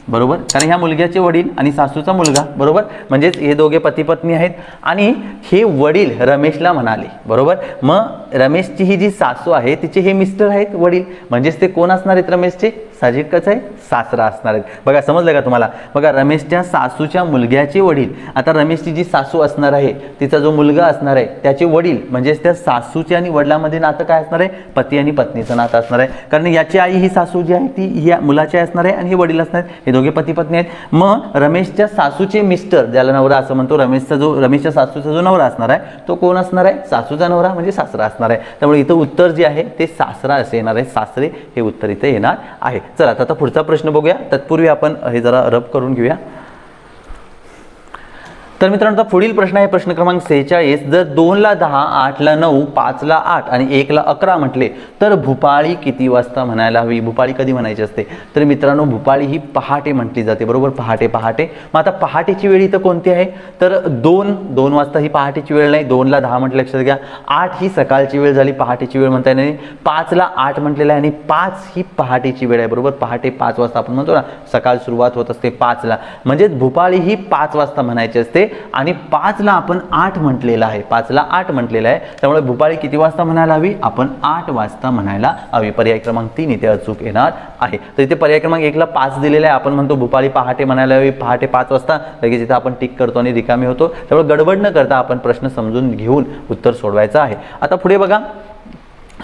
बरोबर, कारण ह्या मुलग्याचे वडील आणि सासूचा मुलगा, बरोबर, म्हणजेच हे दोघे पती पत्नी आहेत आणि हे वडील रमेशला म्हणाले, बरोबर. मग रमेशची ही जी सासू आहे तिचे हे मिस्टर आहेत वडील, म्हणजेच ते कोण असणार आहेत? रमेशचे साहजिकच आहे सासरा असणार आहेत. बघा समजलं का तुम्हाला? बघा रमेशच्या सासूच्या मुलग्याचे वडील, आता रमेशची जी सासू असणार आहे तिचा जो मुलगा असणार आहे त्याचे वडील, म्हणजेच त्या सासूचे आणि वडिलांमध्ये नातं काय असणार आहे? पती आणि पत्नीचं नातं असणार आहे. कारण याची आई ही सासू जी आहे ती या मुलाची असणार आहे आणि हे वडील असणार आहेत, हे दोघे पती पत्नी आहेत. मग रमेशच्या सासूचे मिस्टर, ज्याला नवरा असं म्हणतो, रमेशच्या सासूचा जो नवरा असणार आहे तो कोण असणार आहे? सासूचा नवरा म्हणजे सासरा असणार आहे. त्यामुळे इथं उत्तर जे आहे ते सासरा असे येणार आहे, सासरे हे उत्तर इथे येणार आहे. चला आता पुढचा प्रश्न बघूया. तत्पूर्वी आपण हे जरा रब करून घेऊया. तर मित्रांनो पुढील प्रश्न आहे प्रश्न क्रमांक 46. जर 2 ला 10, 8 ला 9, 5 ला 8 आणि 1 ला 11 म्हटले तर भूपाळी किती वाजता म्हणायला हवी? भूपाळी कधी म्हणायची असते? तर मित्रांनो भूपाळी ही पहाटे म्हटली जाते, बरोबर, पहाटे. मग आता पहाटेची वेळ इथं कोणती आहे? तर 2 वाजता ही पहाटेची वेळ नाही, 2 ला 10 म्हटलं लक्षात घ्या. 8 ही सकाळची वेळ झाली, पहाटेची वेळ म्हणता येणार नाही. 5 ला 8 म्हटलेलं आहे आणि 5 ही पहाटेची वेळ आहे, बरोबर. पहाटे 5 वाजता आपण म्हणतो ना, सकाळ सुरुवात होत असते 5 ला, म्हणजे भूपाळी ही 5 वाजता म्हणायची असते आणि 5 ला आपण 8 म्हटलेलं आहे, 5 ला 8 म्हटलेलं आहे. त्यामुळे भूपाळी किती वाजता म्हणायला हवी? आपण 8 वाजता म्हणायला हवी. पर्याय क्रमांक 3 इथे अचूक येणार आहे. तर इथे पर्याय क्रमांक 1 ला 5 दिलेला आहे, आपण म्हणतो भूपाळी पहाटे म्हणायला हवी, पहाटे 5 वाजता. लगेच इथे आपण टिक करतो आणि रिकामी होतो. त्यामुळे गडबड न करता आपण प्रश्न समजून घेऊन उत्तर सोडवायचं आहे. आता पुढे बघा,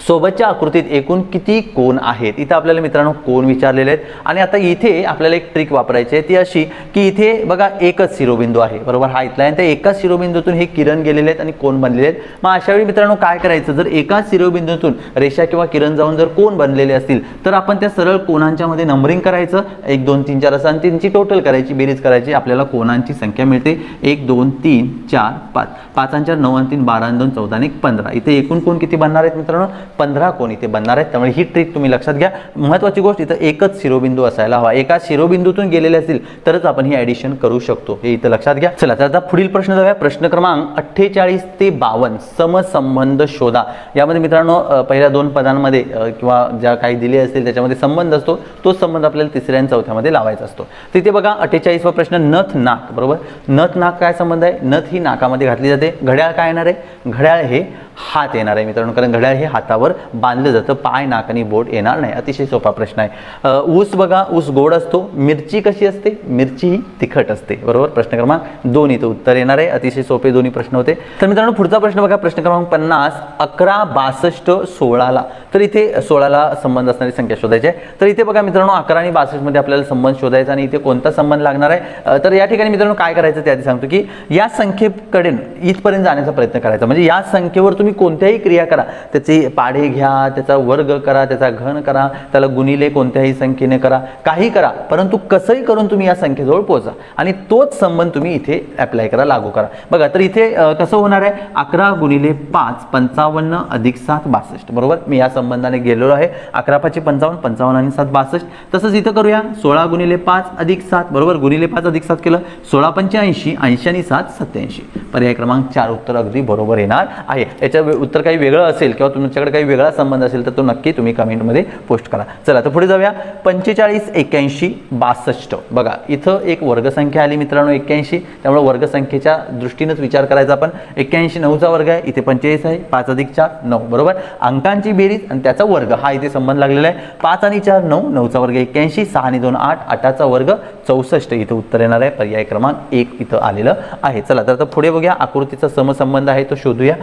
सोबतच्या आकृतीत एकूण किती कोन आहेत? इथे आपल्याला मित्रांनो कोन विचारलेले आहेत आणि आता इथे आपल्याला एक ट्रिक वापरायची आहे, ती अशी की इथे बघा एकच शिरोबिंदू आहे, बरोबर, हा इथला आहे. त्या एकाच शिरोबिंदूतून हे किरण गेलेले आहेत आणि कोन बनलेले आहेत. मग अशा वेळी मित्रांनो काय करायचं? जर एकाच शिरोबिंदूतून रेषा किंवा किरण जाऊन जर कोन बनलेले असतील तर आपण त्या सरळ कोनांच्या मध्ये नंबरिंग करायचं, 1 2 3 4 असं, आणि त्यांची टोटल करायची, बेरीज करायची. आपल्याला कोनांची संख्या मिळते 1 2 3 4 5, 5 आणि 4 9 आणि 3 12 आणि 2 14 आणि 15. इथे एकूण कोन किती बनणार आहेत मित्रांनो? 15 कोन इथे बनणार आहेत. त्यामुळे ही ट्रिक तुम्ही लक्षात घ्या. महत्त्वाची गोष्ट, इथं एकच शिरोबिंदू असायला हवा, एका शिरोबिंदूतून गेलेले असतील तरच आपण ही ॲडिशन करू शकतो, हे इथं लक्षात घ्या. चला तर आता पुढील प्रश्न जाऊया. प्रश्न क्रमांक 48 ते 52 समसंबंध शोधा. यामध्ये मित्रांनो पहिल्या 2 पदांमध्ये किंवा ज्या काही दिले असतील त्याच्यामध्ये संबंध असतो, तोच संबंध आपल्याला तिसऱ्या आणि चौथ्यामध्ये लावायचा असतो. तिथे बघा 48वा प्रश्न, नथ नाक, बरोबर. नथ नाक काय संबंध आहे? नथ ही नाकामध्ये घातली जाते. घड्याळ काय येणार आहे? घड्याळ हे हात येणार आहे मित्रांनो, कारण घड्याळ हे हातावर बांधलं जातं, पाय नाक आणि बोट येणार नाही. अतिशय सोपा प्रश्न आहे. ऊस बघा, ऊस गोड असतो. मिरची कशी असते? मिरची ही तिखट असते, बरोबर. प्रश्न क्रमांक 2 इथं उत्तर येणार आहे. अतिशय सोपे दोन्ही प्रश्न होते. तर मित्रांनो पुढचा प्रश्न बघा, प्रश्न क्रमांक 50, 11 62 16ला. तर इथे 16ला संबंध असणारी संख्या शोधायची आहे. तर इथे बघा मित्रांनो 11 आणि 62 मध्ये आपल्याला संबंध शोधायचा आणि इथे कोणता संबंध लागणार आहे? तर या ठिकाणी मित्रांनो काय करायचं ते आधी सांगतो, की या संख्येकडे इथपर्यंत जाण्याचा प्रयत्न करायचा. म्हणजे या संख्येवर तुम्ही कोणत्याही क्रिया करा, त्याचे पाढे घ्या, त्याचा वर्ग करा, त्याचा घन करा, त्याला गुणिले कोणत्याही संख्येने करा, काही करा, परंतु कसंही करून तुम्ही या संख्येजवळ पोहोचा आणि तोच संबंध तुम्ही इथे अप्लाय करा, लागू करा. बघा तर इथे कसं होणार आहे? 11 गुणिले 5 55 अधिक 7 62, बरोबर. मी या संबंधाने गेलेलो आहे. 11 5 55, 55 आणि 7 62. तसंच इथं करूया, 16 गुणिले 5 अधिक 7, बरोबर. गुणिले 5 अधिक 7 केलं, 16 पंचे 80, 80 आणि 7 87. पर्याय क्रमांक 4 उत्तर अगदी बरोबर येणार आहे. याचं उत्तर काही वेगळं असेल किंवा तुमच्याकडे काही वेगळा संबंध असेल तर तो नक्की तुम्ही कमेंटमध्ये पोस्ट करा. चला तर पुढे जाऊया. 45 81 62. बघा इथं एक वर्गसंख्या आली मित्रांनो 81, त्यामुळे वर्गसंख्येच्या दृष्टीनेच विचार करायचा आपण. 81 9चा वर्ग आहे, इथे 45 आहे, 5 अधिक 4 9, बरोबर. अंकांची बेरीज आणि त्याचा वर्ग हा इथे संबंध लागलेला आहे. 5 आणि 4 9, 9चा वर्ग 81, 6 आणि 2 8, 8चा वर्ग 64. इथे उत्तर येणार आहे. पर्याय क्रमांक 1 इथं आलेलं आहे. चला तर पुढे बघूया, आकृतीचा समसंबंध आहे तो शोधूया.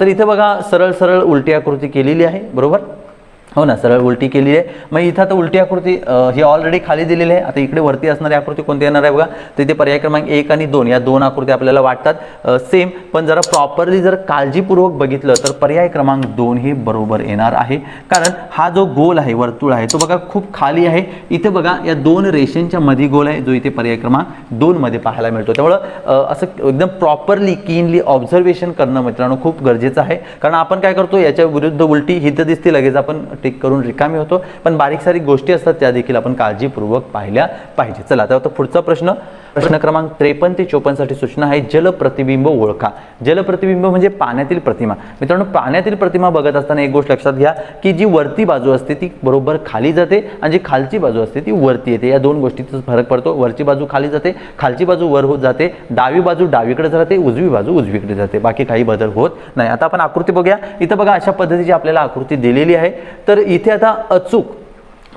तर इथे बघा सरळ सरळ उलटी आकृती केलेली आहे, बरोबर. हो ना, सरळ उलटी केली आहे. मग इथं आता उलटी आकृती ही ऑलरेडी खाली दिलेली आहे. आता इकडे वरती असणारी आकृती कोणती येणार आहे बघा. तर इथे पर्याय क्रमांक 1 आणि 2 या 2 आकृती आपल्याला वाटतात सेम, पण जरा प्रॉपरली जर काळजीपूर्वक बघितलं तर पर्याय क्रमांक 2 हे बरोबर येणार आहे. कारण हा जो गोल आहे, वर्तुळ आहे, तो बघा खूप खाली आहे. इथे बघा या 2 रेषांच्या मध्ये गोल आहे, जो इथे पर्याय क्रमांक 2 मध्ये पाहायला मिळतो. त्यामुळं असं एकदम प्रॉपरली कीनली ऑब्झर्वेशन करणं मित्रांनो खूप गरजेचं आहे. कारण आपण काय करतो, याच्या विरुद्ध उलटी ही तर दिसते, लगेच आपण टिक करून रिकामी होतो, पण बारीक सारीक गोष्टी असतात त्या देखील आपण काळजीपूर्वक पाहिल्या पाहिजे. चला तर पुढचा प्रश्न, प्रश्न क्रमांक 53 ते 54 साठी सूचना आहे, जलप्रतिबिंब ओळखा. जलप्रतिबिंब म्हणजे पाण्यातील प्रतिमा. मित्रांनो पाण्यातील प्रतिमा बघत असताना एक गोष्ट लक्षात घ्या, की जी वरती बाजू असते ती बरोबर खाली जाते आणि जी खालची बाजू असते ती वरती येते. या 2 गोष्टीचा फरक पडतो. वरची बाजू खाली जाते, खालची बाजू वर होत जाते, डावी बाजू डावीकडे जाते, उजवी बाजू उजवीकडे जाते, बाकी काही बदल होत नाही. आता आपण आकृती बघूया. इथं बघा अशा पद्धतीची आपल्याला आकृती दिलेली आहे. तर इथे आता अचूक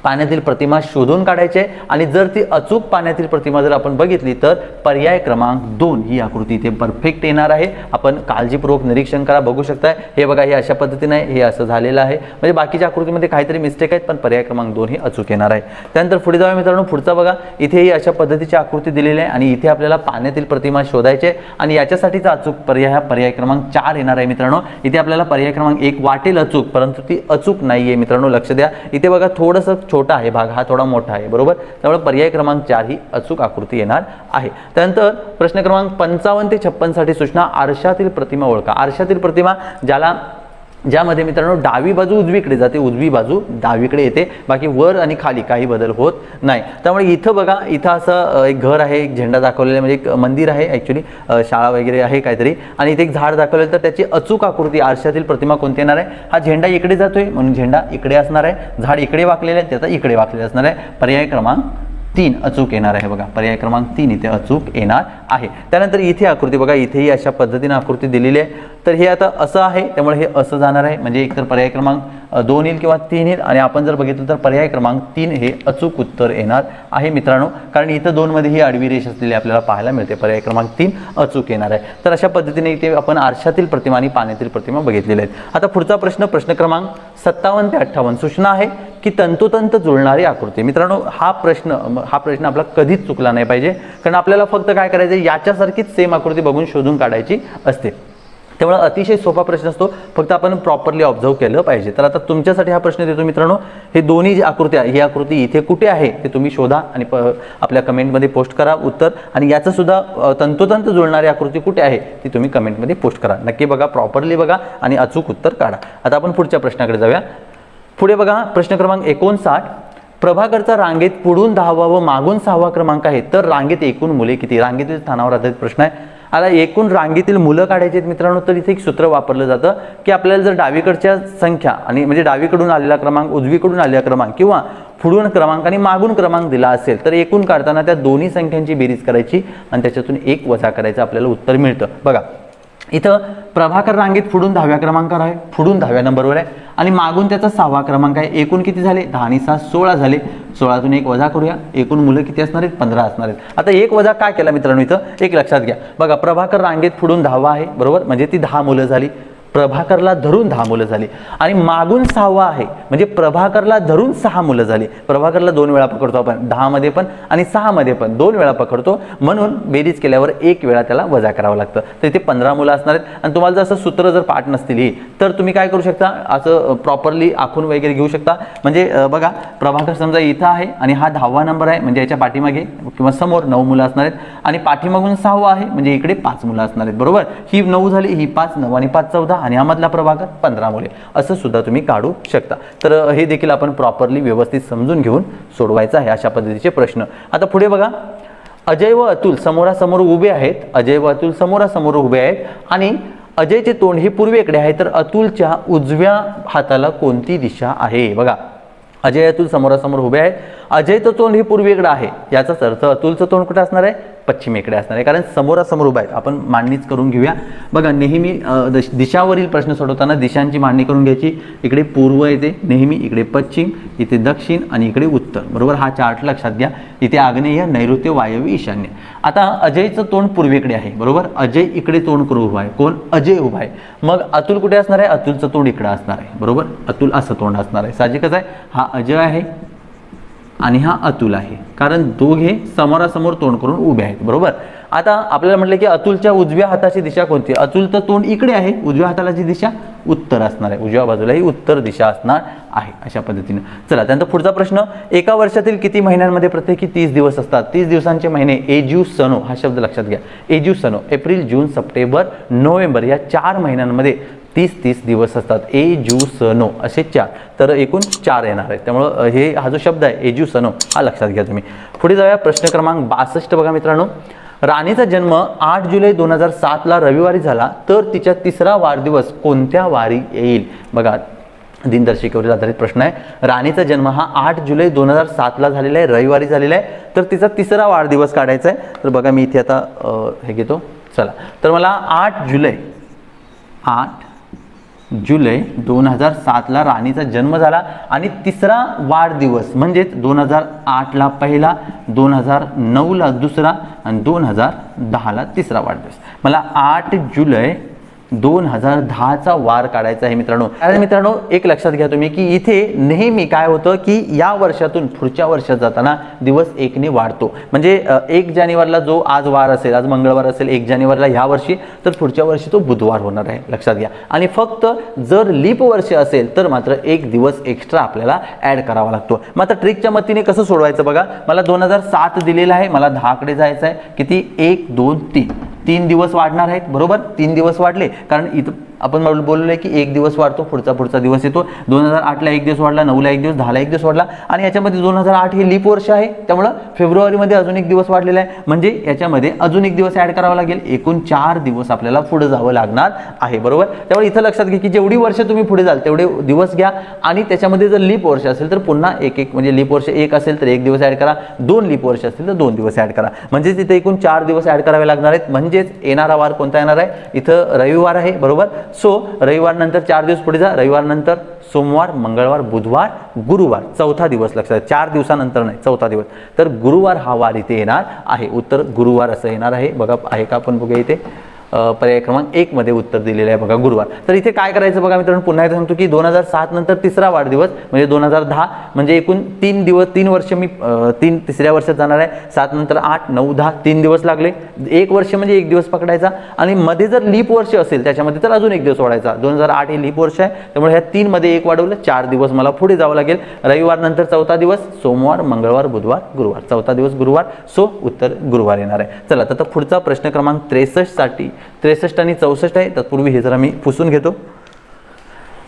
पाण्यातील प्रतिमा शोधून काढायची आहे आणि जर ती अचूक पाण्यातील प्रतिमा जर आपण बघितली तर पर्याय क्रमांक 2 ही आकृती इथे परफेक्ट येणार आहे. आपण काळजीपूर्वक निरीक्षण करा, बघू शकताय. हे बघा हे अशा पद्धतीने हे असं झालेलं आहे. म्हणजे बाकीच्या आकृतीमध्ये काहीतरी मिस्टेक आहेत, पण पर्याय क्रमांक 2 ही अचूक येणार आहे. त्यानंतर पुढे जाऊया मित्रांनो. पुढचा बघा, इथे ही अशा पद्धतीची आकृती दिलेली आहे आणि इथे आपल्याला पाण्यातील प्रतिमा शोधायची आहे आणि याच्यासाठीचा अचूक पर्याय हा पर्याय क्रमांक 4 येणार आहे मित्रांनो. इथे आपल्याला पर्याय क्रमांक 1 वाटेल अचूक, परंतु ती अचूक नाहीये मित्रांनो, लक्ष द्या. इथे बघा थोडंसं छोटा आहे, भाग हा थोडा मोठा आहे, बरोबर. त्यामुळे पर्याय क्रमांक 4 ही अचूक आकृती येणार आहे. त्यानंतर प्रश्न क्रमांक 55 ते 56 साठी सूचना, आरशातील प्रतिमा ओळखा. आरशातील प्रतिमा ज्यामध्ये मित्रांनो डावी बाजू उजवीकडे जाते, उजवी बाजू डावीकडे येते, बाकी वर आणि खाली काही बदल होत नाही. त्यामुळे इथं बघा, इथं असं एक घर आहे, एक झेंडा दाखवलेला, म्हणजे एक मंदिर आहे ॲक्च्युली, शाळा वगैरे आहे काहीतरी, आणि इथे एक झाड दाखवलेलं. तर त्याची अचूक आकृती आरशातील प्रतिमा कोणती येणार आहे? हा झेंडा इकडे जातोय म्हणून झेंडा इकडे असणार आहे, झाड इकडे वाकलेलं आहे त्याचा इकडे वाकलेलं असणार आहे. पर्याय क्रमांक 3 अचूक येणार आहे. बघा पर्याय क्रमांक 3 इथे अचूक येणार आहे. त्यानंतर इथे आकृती बघा, इथेही अशा पद्धतीने आकृती दिलेली आहे. तर हे आता असं आहे, त्यामुळे हे असं जाणार आहे, म्हणजे एकतर पर्याय क्रमांक 2 येईल किंवा 3 येईल. आणि आपण जर बघितलं तर पर्याय क्रमांक 3 हे अचूक उत्तर येणार आहे मित्रांनो, कारण इथं 2 मध्ये ही आडवी रेष असलेली आपल्याला पाहायला मिळते. पर्याय क्रमांक 3 अचूक येणार आहे. तर अशा पद्धतीने इथे आपण आरशातील प्रतिमा आणि पाण्यातील प्रतिमा बघितलेल्या आहेत. आता पुढचा प्रश्न, प्रश्न क्रमांक 57 ते 58 सूचना आहे की तंतोतंत जुळणारी आकृती. मित्रांनो हा प्रश्न आपला कधीच चुकला नाही पाहिजे, कारण आपल्याला फक्त काय करायचं, याच्यासारखीच सेम आकृती बघून शोधून काढायची असते. त्यामुळे अतिशय सोपा प्रश्न असतो, फक्त आपण प्रॉपरली ऑब्झर्व केलं पाहिजे. तर आता तुमच्यासाठी हा प्रश्न देतो मित्रांनो, हे दोन्ही जी आकृती आहे, ही आकृती इथे कुठे आहे ते तुम्ही शोधा आणि आपल्या कमेंटमध्ये पोस्ट करा उत्तर. आणि याचं सुद्धा तंतोतंत जुळणारी आकृती कुठे आहे ती तुम्ही कमेंटमध्ये पोस्ट करा. नक्की बघा, प्रॉपरली बघा आणि अचूक उत्तर काढा. आता आपण पुढच्या प्रश्नाकडे जाऊया. पुढे बघा प्रश्न क्रमांक 59, प्रभाकरचा रांगेत पुढून 10वा व मागून 6वा क्रमांक आहे, तर रांगेत एकूण मुले किती? रांगेतील स्थानावर आधारित प्रश्न आहे. आता एकूण रांगेतील मुलं काढायची आहेत मित्रांनो, तर इथे एक सूत्र वापरलं जातं की आपल्याला जर डावीकडच्या संख्या आणि म्हणजे डावीकडून आलेला क्रमांक, उजवीकडून आलेला क्रमांक किंवा पुढून क्रमांक आणि मागून क्रमांक दिला असेल, तर एकूण काढताना त्या दोन्ही संख्यांची बेरीज करायची आणि त्याच्यातून 1 वजा करायचं, आपल्याला उत्तर मिळतं. बघा इथं प्रभाकर रांगेत पुढून 10व्या क्रमांकावर आहे, पुढून 10व्या नंबरवर आहे आणि मागून त्याचा 6वा क्रमांक आहे. एकूण किती झाले? 10 आणि 6 16 झाले. 16तून 1 वजा करूया, एकूण मुलं किती असणार आहेत? 15 असणार आहेत. आता 1 वजा काय केला मित्रांनो, इथं एक लक्षात घ्या. बघा प्रभाकर रांगेत पुढून 10वा आहे, बरोबर, म्हणजे ती 10 मुलं झाली. प्रभाकरला धरून 10 मुलं झाली आणि मागून 6वा आहे म्हणजे प्रभाकरला धरून 6 मुलं झाली. प्रभाकरला 2 वेळा पकडतो आपण, 10 मध्ये पण आणि 6 मध्ये पण 2 वेळा पकडतो, म्हणून बेरीज केल्यावर 1 वेळा त्याला वजा करावं लागतं. तर इथे 15 मुलं असणार आहेत. आणि तुम्हाला जर असं सूत्र जर पाठ नसतील ही, तर तुम्ही काय करू शकता, असं प्रॉपरली आखून वगैरे घेऊ शकता. म्हणजे बघा प्रभाकर समजा इथं आहे आणि हा 10वा नंबर आहे, म्हणजे याच्या पाठीमागे किंवा समोर 9 मुलं असणार आहेत आणि पाठीमागून 6वा आहे म्हणजे इकडे 5 मुलं असणार आहेत, बरोबर. ही 9 झाली, ही 5, 9 आणि 5 14 आणि यामधला प्रभाकर 15 मुले, असं सुद्धा तुम्ही काढू शकता. तर हे देखील आपण प्रॉपरली व्यवस्थित समजून घेऊन सोडवायचं आहे अशा पद्धतीचे प्रश्न. आता पुढे बघा, अजय व अतुल समोरासमोर उभे आहेत. अजय व अतुल समोरासमोर उभे आहेत आणि अजयचे तोंड हे पूर्वेकडे आहे, तर अतुलच्या उजव्या हाताला कोणती दिशा आहे? बघा अजय अतुल समोरासमोर उभे आहेत, अजयचं तोंड हे पूर्वेकडे आहे, याचाच अर्थ अतुलचं तोंड कुठे असणार आहे? पश्चिमेकडे असणार आहे, कारण समोरासमोर उभा आहेत. आपण मांडणीच करून घेऊया. बघा नेहमी दिशावरील प्रश्न सोडवताना दिशांची मांडणी करून घ्यायची. इकडे पूर्व येते नेहमी, इकडे पश्चिम, इथे दक्षिण आणि इकडे उत्तर, बरोबर. हा चार्ट लक्षात घ्या. इथे आग्नेय, नैऋत्य, वायव्य, ईशान्य. आता अजयचं तोंड पूर्वेकडे आहे, बरोबर. अजय इकडे तोंड करून उभा आहे. कोण? अजय उभा आहे. मग अतुल कुठे असणार आहे? अतुलचं तोंड इकडे असणार आहे, बरोबर. अतुल असं तोंड असणार आहे, साहजिकच आहे. हा अजय आहे आणि हा अतुल आहे, कारण दोघे समोरासमोर तोंड करून उभे आहेत, बरोबर. आता आपल्याला म्हटलं की अतुलच्या उजव्या हाताची दिशा कोणती? अतुलचं तोंड इकडे आहे, उजव्या हातालाची दिशा उत्तर असणार आहे, उजव्या बाजूला ही उत्तर दिशा असणार आहे अशा पद्धतीने. चला त्यानंतर पुढचा प्रश्न, एका वर्षातील किती महिन्यांमध्ये प्रत्येकी 30 दिवस असतात? 30 दिवसांचे महिने एज्यू सनो, हा शब्द लक्षात घ्या. एज्यू सनो, एप्रिल, जून, सप्टेंबर, नोव्हेंबर या 4 महिन्यांमध्ये 30 दिवस असतात. एज्यूसनो असे 4, तर एकूण 4 येणार आहे. त्यामुळं हा जो शब्द आहे एज्यूसनो हा लक्षात घ्या तुम्ही. पुढे जाऊया प्रश्न क्रमांक 62. बघा मित्रांनो, राणीचा जन्म 8 जुलै 2007 रविवारी झाला, तर तिच्या 3रा वाढदिवस कोणत्या वारी येईल? बघा दिनदर्शिकेवर आधारित प्रश्न आहे. राणीचा जन्म हा 8 जुलै 2007 झालेला आहे, रविवारी झालेला आहे, तर तिचा 3रा वाढदिवस काढायचा आहे. तर बघा मी इथे आता हे घेतो. चला तर मला 8 जुलै 2007 राणीचा जन्म झाला आणि 3रा वाढदिवस म्हणजेच 2008 पहिला, 2009 दुसरा आणि 2010 3रा वाढदिवस. मला 8 जुलै 2010चा वार काढायचा आहे मित्रांनो. आणि मित्रांनो एक लक्षात घ्या तुम्ही की इथे नेहमी काय होतं की या वर्षातून पुढच्या वर्षात जाताना दिवस एकने वाढतो. म्हणजे 1 जानेवारीला जो आज वार असेल, आज मंगळवार असेल 1 जानेवारीला ह्या वर्षी, तर पुढच्या वर्षी तो बुधवार होणार आहे, लक्षात घ्या. आणि फक्त जर लीप वर्ष असेल तर मात्र 1 दिवस एक्स्ट्रा आपल्याला ॲड करावा लागतो. मग आता ट्रिकच्या मदतीने कसं सोडवायचं बघा. मला 2007 दिलेला आहे, मला 10 कडे जायचं आहे. किती? 1 2 3 3 दिवस वाढणार आहेत, बरोबर. 3 दिवस वाढले कारण इथं आपण बोललोय की 1 दिवस वाढतो, पुढचा दिवस येतो. 2008ला 1 दिवस वाढला, 9ला 1 दिवस, 10ला 1 दिवस वाढला. आणि याच्यामध्ये 2008 हे लीप वर्ष आहे, त्यामुळे फेब्रुवारीमध्ये अजून 1 दिवस वाढलेला आहे. म्हणजे याच्यामध्ये अजून 1 दिवस ॲड करावा लागेल. एकूण 4 दिवस आपल्याला पुढे जावं लागणार आहे, बरोबर. त्यामुळे इथं लक्षात घ्या की जेवढी वर्ष तुम्ही पुढे जाल तेवढे दिवस घ्या. आणि त्याच्यामध्ये जर लीप वर्ष असेल तर पुन्हा एक म्हणजे लीप वर्ष 1 असेल तर 1 दिवस ॲड करा, 2 लीप वर्ष असतील तर 2 दिवस ॲड करा. म्हणजे तिथे एकूण 4 दिवस ॲड करावे लागणार आहेत. म्हणजेच येणारा वार कोणता येणार आहे? इथं रविवार आहे, बरोबर. सो रविवार नंतर 4 दिवस पुढे जा. रविवार नंतर सोमवार, मंगळवार, बुधवार, गुरुवार, चौथा दिवस. लक्षात, 4 दिवसानंतर नाही, चौथा दिवस. तर गुरुवार हा वार इथे येणार आहे. उत्तर गुरुवार असं येणार आहे. बघा आहे का, आपण बघूया इथे पर्याय क्रमांक 1 मध्ये उत्तर दिलेलं आहे बघा, गुरुवार. तर इथे काय करायचं बघा मित्रांनो, पुन्हा एकदा सांगतो की 2007 नंतर तिसरा वाढदिवस म्हणजे 2010. म्हणजे एकूण 3 दिवस, 3 वर्ष मी तिसऱ्या वर्षात जाणार आहे. 7 नंतर 8 9 10 3 दिवस लागले. 1 वर्ष म्हणजे 1 दिवस पकडायचा. आणि मध्ये जर लीप वर्ष असेल त्याच्यामध्ये तर अजून 1 दिवस वाढायचा. 2008 हे लीप वर्ष आहे, त्यामुळे ह्या 3 मध्ये 1 वाढवलं, 4 दिवस मला पुढे जावं लागेल. रविवार नंतर चौथा दिवस सोमवार, मंगळवार, बुधवार, गुरुवार, चौथा दिवस गुरुवार. सो उत्तर गुरुवार येणार आहे. चला तर पुढचा प्रश्न क्रमांक 63 साठी 63 आणि 64 आहे. तत्पूर्वी हे जरा मी पुसून घेतो.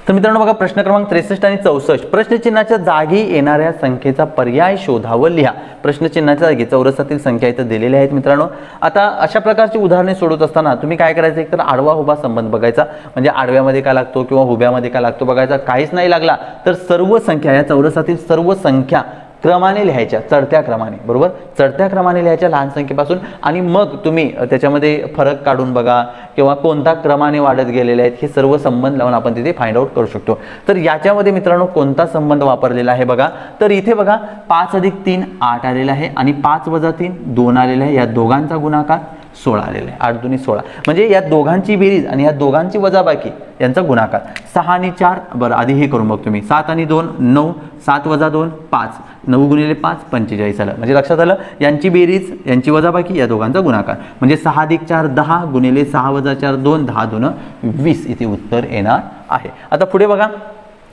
तर मित्रांनो बघा, प्रश्न क्रमांक 63 आणि 64. प्रश्नचिन्हाच्या जागी येणाऱ्या संख्येचा पर्याय शोधा व लिहा. प्रश्नचिन्हाच्या जागी चौरसातील संख्या इथं दिलेल्या आहेत मित्रांनो. आता अशा प्रकारची उदाहरणे सोडवत असताना तुम्ही काय करायचं, एक तर आडवा उभा संबंध बघायचा. म्हणजे आडव्यामध्ये काय लागतो किंवा उभ्यामध्ये काय लागतो बघायचा. काहीच नाही लागला तर सर्व संख्या, या चौरसातील सर्व संख्या क्रमाने लिहायच्या, चढत्या क्रमाने, बरोबर. चढत्या क्रमाने लिहायच्या लहान संख्येपासून. आणि मग तुम्ही त्याच्यामध्ये फरक काढून बघा किंवा कोणता क्रमाने वाढत गेलेले आहेत हे सर्व संबंध लावून आपण तिथे फाइंड आउट करू शकतो. तर याच्यामध्ये मित्रांनो कोणता संबंध वापरलेला आहे बघा. तर इथे बघा 5 + 3 8 आलेला आहे आणि 5 - 3 2 आलेला आहे. या दोघांचा गुणाकार 16 आलेला आहे. 8 दुनी 16. म्हणजे या दोघांची बेरीज आणि या दोघांची वजाबाकी यांचा गुणाकार. 6 आणि 4, बरं आधी हे करून बघ तुम्ही. 7 आणि 2 9, 7 - 2 5, 9 × 5 45 आलं. म्हणजे लक्षात आलं, यांची बेरीज यांची वजाबाकी या दोघांचा गुणाकार. म्हणजे 6 + 4 10 × 6 - 4 2, 10 2 20 इथे उत्तर येणार आहे. आता पुढे बघा,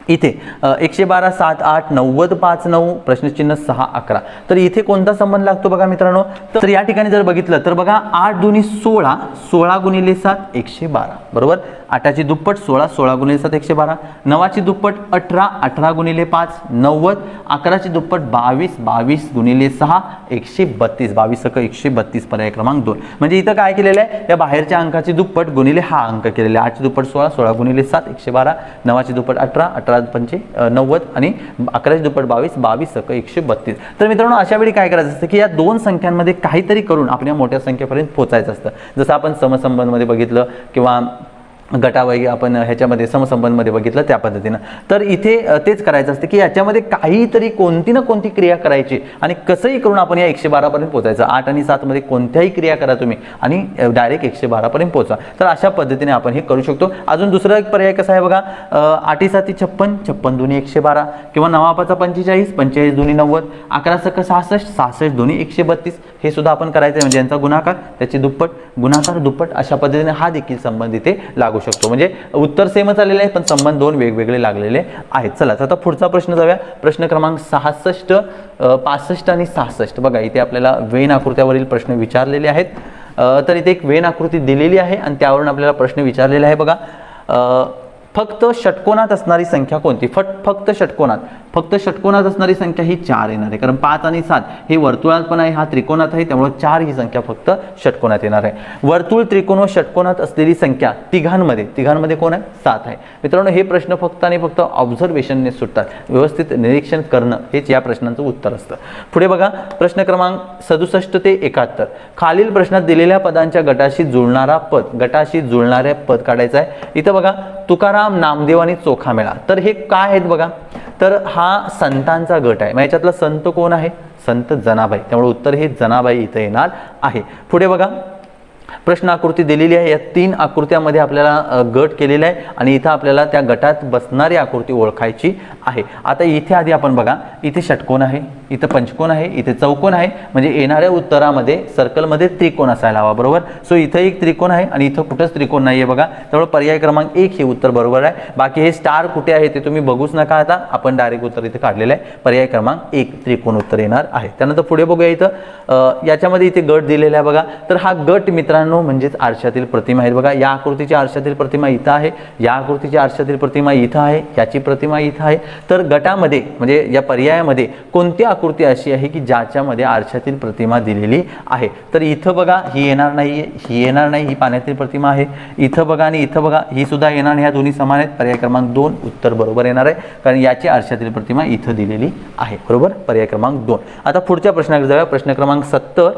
इथे 112 7 8 90 5 9 प्रश्नचिन्ह 6 11. तर इथे कोणता संबंध लागतो बघा मित्रांनो. तर या ठिकाणी जर बघितलं तर बघा 8 दुनी 16, 16 × 7 112, बरोबर. 8ची दुप्पट 16, 16 × 7 112. 9ची दुप्पट 18, 18 × 5 90. 11ची दुप्पट 22, 22 × 6 132, 22 × 132 पर्याय क्रमांक 2. म्हणजे इथं काय केलेलं आहे, या बाहेरच्या अंकाची दुप्पट गुणिले हा अंक केलेला आहे. 8ची दुप्पट 16, 16 × 7 112. 9ची दुप्पट 18, 18 पंचे 90 आणि 11ची दुप्पट 22, 22 × 132. तर मित्रांनो अशा वेळी काय करायचं असतं की या दोन संख्यांमध्ये काहीतरी करून आपण या मोठ्या संख्येपर्यंत पोहोचायचं असतं. जसं आपण समसंबंधमध्ये बघितलं किंवा गटावैगी आपण ह्याच्यामध्ये समसंबंधमध्ये बघितलं त्या पद्धतीनं. तर इथे तेच करायचं असतं की याच्यामध्ये काहीतरी कोणती ना कोणती क्रिया करायची आणि कसंही करून आपण या 112 पर्यंत पोहोचायचं. 8 आणि 7 मध्ये कोणत्याही क्रिया करा तुम्ही आणि डायरेक्ट 112 पर्यंत पोहोचा. तर अशा पद्धतीने आपण हे करू शकतो. अजून दुसरा एक पर्याय कसा आहे बघा, 8 × 7 = 56, 56 दुनी 112 किंवा 9 × 5 = 45, 45 दुनी 90, 11 × 66, 66 दुनी 132. हे सुद्धा आपण करायचं आहे. म्हणजे यांचा गुणाकार त्याची दुप्पट, गुणाकार दुप्पट, अशा पद्धतीने हा देखील संबंध इथे लागू शकतो. म्हणजे उत्तर सेमच आलेलं आहे पण संबंध दोन वेगवेगळे लागलेले आहेत. चला आता पुढचा प्रश्न जाऊया. प्रश्न क्रमांक 66, 65 आणि 66. बघा इथे आपल्याला वेन आकृत्यावरील प्रश्न विचारलेले आहेत. तर इथे एक वेन आकृती दिलेली आहे आणि त्यावरून आपल्याला प्रश्न विचारलेला आहे बघा. फक्त षटकोनात असणारी संख्या कोणती? फक्त षटकोनात असणारी संख्या ही 4 येणार आहे. कारण 5 आणि 7 हे वर्तुळात पण आहे, हा त्रिकोणात आहे, त्यामुळे 4 ही संख्या फक्त षटकोनात येणार आहे. वर्तुळ, त्रिकोण व षटकोनात असलेली संख्या तिघांमध्ये कोण आहे? 7 आहे. मित्रांनो हे प्रश्न फक्त आणि फक्त ऑब्झर्वेशनने सुटतात. व्यवस्थित निरीक्षण करणं हेच या प्रश्नांचं उत्तर असतं. पुढे बघा प्रश्न क्रमांक 67 ते 71. खालील प्रश्नात दिलेल्या पदांच्या गटाशी जुळणाऱ्या पद काढायचं आहे. इथं बघा तुकाराम, नामदेव आणि चोखामेळा. तर हे काय आहेत बघा, तर हा संतांचा गट आहे. मग याच्यातला संत कोण आहे? संत जनाबाई. त्यामुळे उत्तर हे जनाबाई इथं येणार आहे. पुढे बघा प्रश्न आकृती दिलेली आहे। या 3 आकृत्यामध्ये आपल्याला गट केलेला आहे आणि इथं आपल्याला त्या गटात बसणारी आकृती ओळखायची आहे। आता इथे आधी आपण बघा, इथे षटकोन आहे, इथं पंचकोन आहे, इथे चौकोन आहे, म्हणजे येणाऱ्या उत्तरामध्ये सर्कलमध्ये त्रिकोण असायला हवा, बरोबर। सो इथं एक त्रिकोण आहे आणि इथं कुठंच त्रिकोण नाहीये बघा, त्यामुळे पर्याय क्रमांक 1 हे उत्तर बरोबर आहे। बाकी हे स्टार कुठे आहे ते तुम्ही बघूच नका, आता आपण डायरेक्ट उत्तर इथे काढलेलं आहे, पर्याय क्रमांक 1 त्रिकोण उत्तर येणार आहे। त्यानंतर पुढे बघूया, इथं याच्यामध्ये इथे गट दिलेला आहे बघा। तर हा गट मित्रांनो म्हणजेच आरशातील प्रतिमा आहेत बघा। या आकृतीची आरशातील प्रतिमा इथं आहे, या आकृतीची आरशातील प्रतिमा इथं आहे, याची प्रतिमा इथं आहे। तर गटामध्ये म्हणजे या पर्यायामध्ये कोणती आकृती अशी आहे की ज्याच्यामध्ये आरशातील प्रतिमा दिलेली आहे? तर इथं बघा ही येणार नाहीये, ही येणार नाही, ही पाण्यातील प्रतिमा आहे। इथं बघा आणि इथं बघा ही सुद्धा येणार नाही, ह्या दोन्ही समान आहेत, पर्याय क्रमांक 2 उत्तर बरोबर येणार आहे, कारण याची आरशातील प्रतिमा इथं दिलेली आहे, बरोबर, पर्याय क्रमांक 2। आता पुढच्या प्रश्नाकडे जाऊया, प्रश्न क्रमांक 70।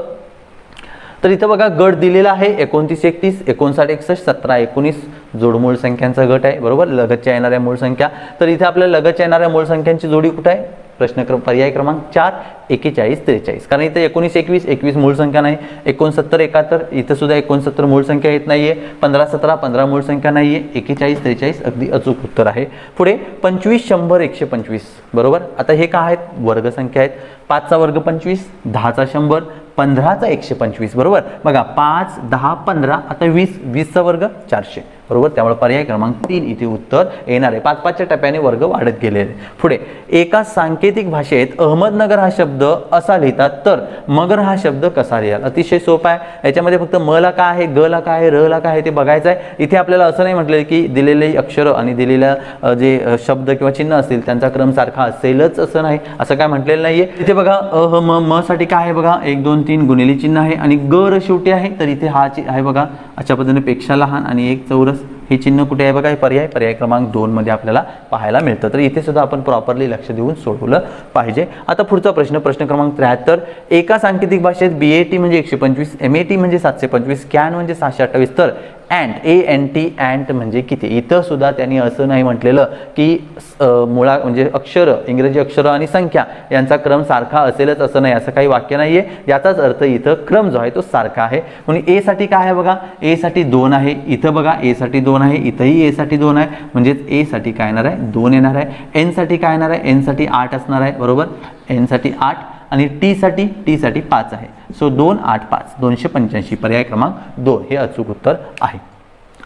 तर इथं बघा गट दिलेला आहे 29 31 59 61 17 19 जोडमूळ संख्यांचा गट आहे, बरोबर, लगतच्या येणाऱ्या मूळ संख्या। तर इथे आपल्याला लगतच्या येणाऱ्या मूळ संख्यांची जोडी कुठे आहे? पर्याय क्रमांक 4 41 43, कारण इथे 19 21 21 मूळ संख्या नाही, 69 71 इथं सुद्धा 69 मूळ संख्या येत नाहीये, 15 17 15 मूळ संख्या नाहीये, 41 43 अगदी अचूक उत्तर आहे। पुढे 25 100 125, बरोबर। आता हे काय आहेत? वर्ग संख्या आहेत, 5 चा वर्ग 25, 10 चा 100, 15 चा 125, बरोबर। बघा 5 10 15, आता 20 20 चा वर्ग 400, बरोबर, त्यामुळे पर्याय क्रमांक 3 इथे उत्तर येणार आहे। 5-5च्या टप्प्याने वर्ग वाढत गेलेले। पुढे एका सांकेतिक भाषेत अहमदनगर हा शब्द असा लिहितात, तर मगर हा शब्द कसा लिहाल? अतिशय सोपा आहे, याच्यामध्ये फक्त म ला काय आहे, ग ला काय आहे, र ला काय आहे ते बघायचं आहे। इथे आपल्याला असं नाही म्हटलं की दिलेले अक्षर आणि दिलेल्या जे शब्द किंवा चिन्ह असतील त्यांचा क्रम सारखा असेलच असं नाही, असं काय म्हटलेलं नाहीये। इथे बघा अ म म साठी काय आहे बघा, 1 2 3 गुणिले चिन्ह आहे आणि ग र शेवटी आहे, तर इथे हा आहे बघा अशा पद्धतीने पेक्षा लहान आणि एक चौरस, हे चिन्ह कुठे आहे बघा, हे पर्याय क्रमांक 2 मध्ये आपल्याला पाहायला मिळतं। तर इथे सुद्धा आपण प्रॉपरली लक्ष देऊन सोडवलं पाहिजे। आता पुढचा प्रश्न, प्रश्न क्रमांक 73। एका सांकेतिक भाषेत BAT म्हणजे 125, MAT म्हणजे 725, CAN म्हणजे 628, तर ANT म्हणजे किती? इथं सुद्धा त्यांनी असं नाही म्हटलेलं की मुळा म्हणजे अक्षर, इंग्रजी अक्षर आणि संख्या यांचा क्रम सारखा असेलच असं नाही, असं काही वाक्य नाहीये। याचाच अर्थ इथं क्रम जो आहे तो सारखा आहे। म्हणून ए साठी काय आहे बघा, ए साठी 2 आहे, इथं बघा ए साठी 2 आहे, इथंही ए साठी 2 आहे, म्हणजे ए साठी काय येणार आहे? 2 येणार आहे। एन साठी काय येणार आहे? एन साठी 8 असणार आहे, बरोबर, एन साठी 8 आणि टी साठी 5 आहे। सो 2 8 5 285, पर्याय क्रमांक 2 हे अचूक उत्तर आहे।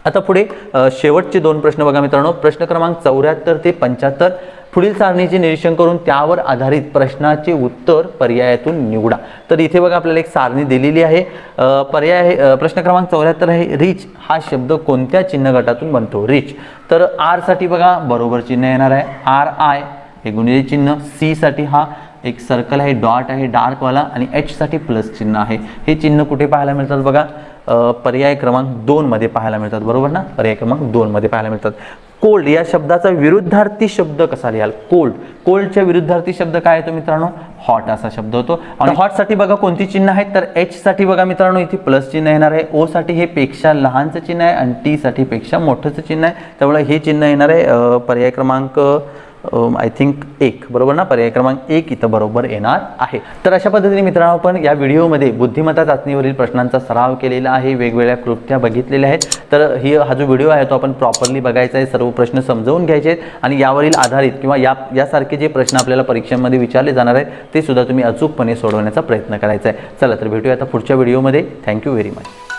आता पुढे शेवटचे 2 प्रश्न बघा मित्रांनो, प्रश्न क्रमांक 74 ते 75। पुढील सारणीचे निरीक्षण करून त्यावर आधारित प्रश्नाचे उत्तर पर्यायातून निवडा। तर इथे बघा आपल्याला एक सारणी दिलेली आहे, पर्याय प्रश्न क्रमांक 74 आहे, रिच हा शब्द कोणत्या चिन्ह गटातून बनतो? रिच, तर आर साठी बघा बरोबर चिन्ह येणार आहे, RI हे गुणिले चिन्ह, सी साठी हा एक सर्कल आहे, डॉट आहे डार्क वाला, आणि एच साठी प्लस चिन्ह आहे। हे चिन्ह कुठे पाहायला मिळतात बघा, पर्याय क्रमांक 2 मध्ये पाहायला मिळतात, बरोबर ना, पर्याय क्रमांक 2 मध्ये पाहायला मिळतात। कोल्ड या शब्दाचा विरुद्धार्थी शब्द कसा लिहाल? कोल्ड, कोल्डच्या विरुद्धार्थी शब्द काय येतो मित्रांनो? हॉट असा शब्द होतो। आणि हॉट साठी बघा कोणती चिन्ह आहेत, तर एच साठी बघा मित्रांनो इथे प्लस चिन्ह येणार आहे, ओ साठी हे पेक्षा लहानचं चिन्ह आहे आणि टी साठी पेक्षा मोठंचं चिन्ह आहे, त्यामुळे हे चिन्ह येणार आहे पर्याय क्रमांक आय थिंक 1, बरोबर ना, पर्याय क्रमांक 1 इथं बरोबर येणार आहे। तर अशा पद्धतीने मित्रांनो आपण या व्हिडिओमध्ये बुद्धिमत्ता चाचणीवरील प्रश्नांचा सराव केलेला आहे, वेगवेगळ्या कृत्या बघितलेल्या आहेत। तर हा जो व्हिडिओ आहे तो आपण प्रॉपरली बघायचा आहे, सर्व प्रश्न समजावून घ्यायचे आहेत आणि यावरील आधारित किंवा यासारखे जे प्रश्न आपल्याला परीक्षांमध्ये विचारले जाणार आहेत ते सुद्धा तुम्ही अचूकपणे सोडवण्याचा प्रयत्न करायचा आहे। चला तर भेटूया आता पुढच्या व्हिडिओमध्ये। Thank you very much.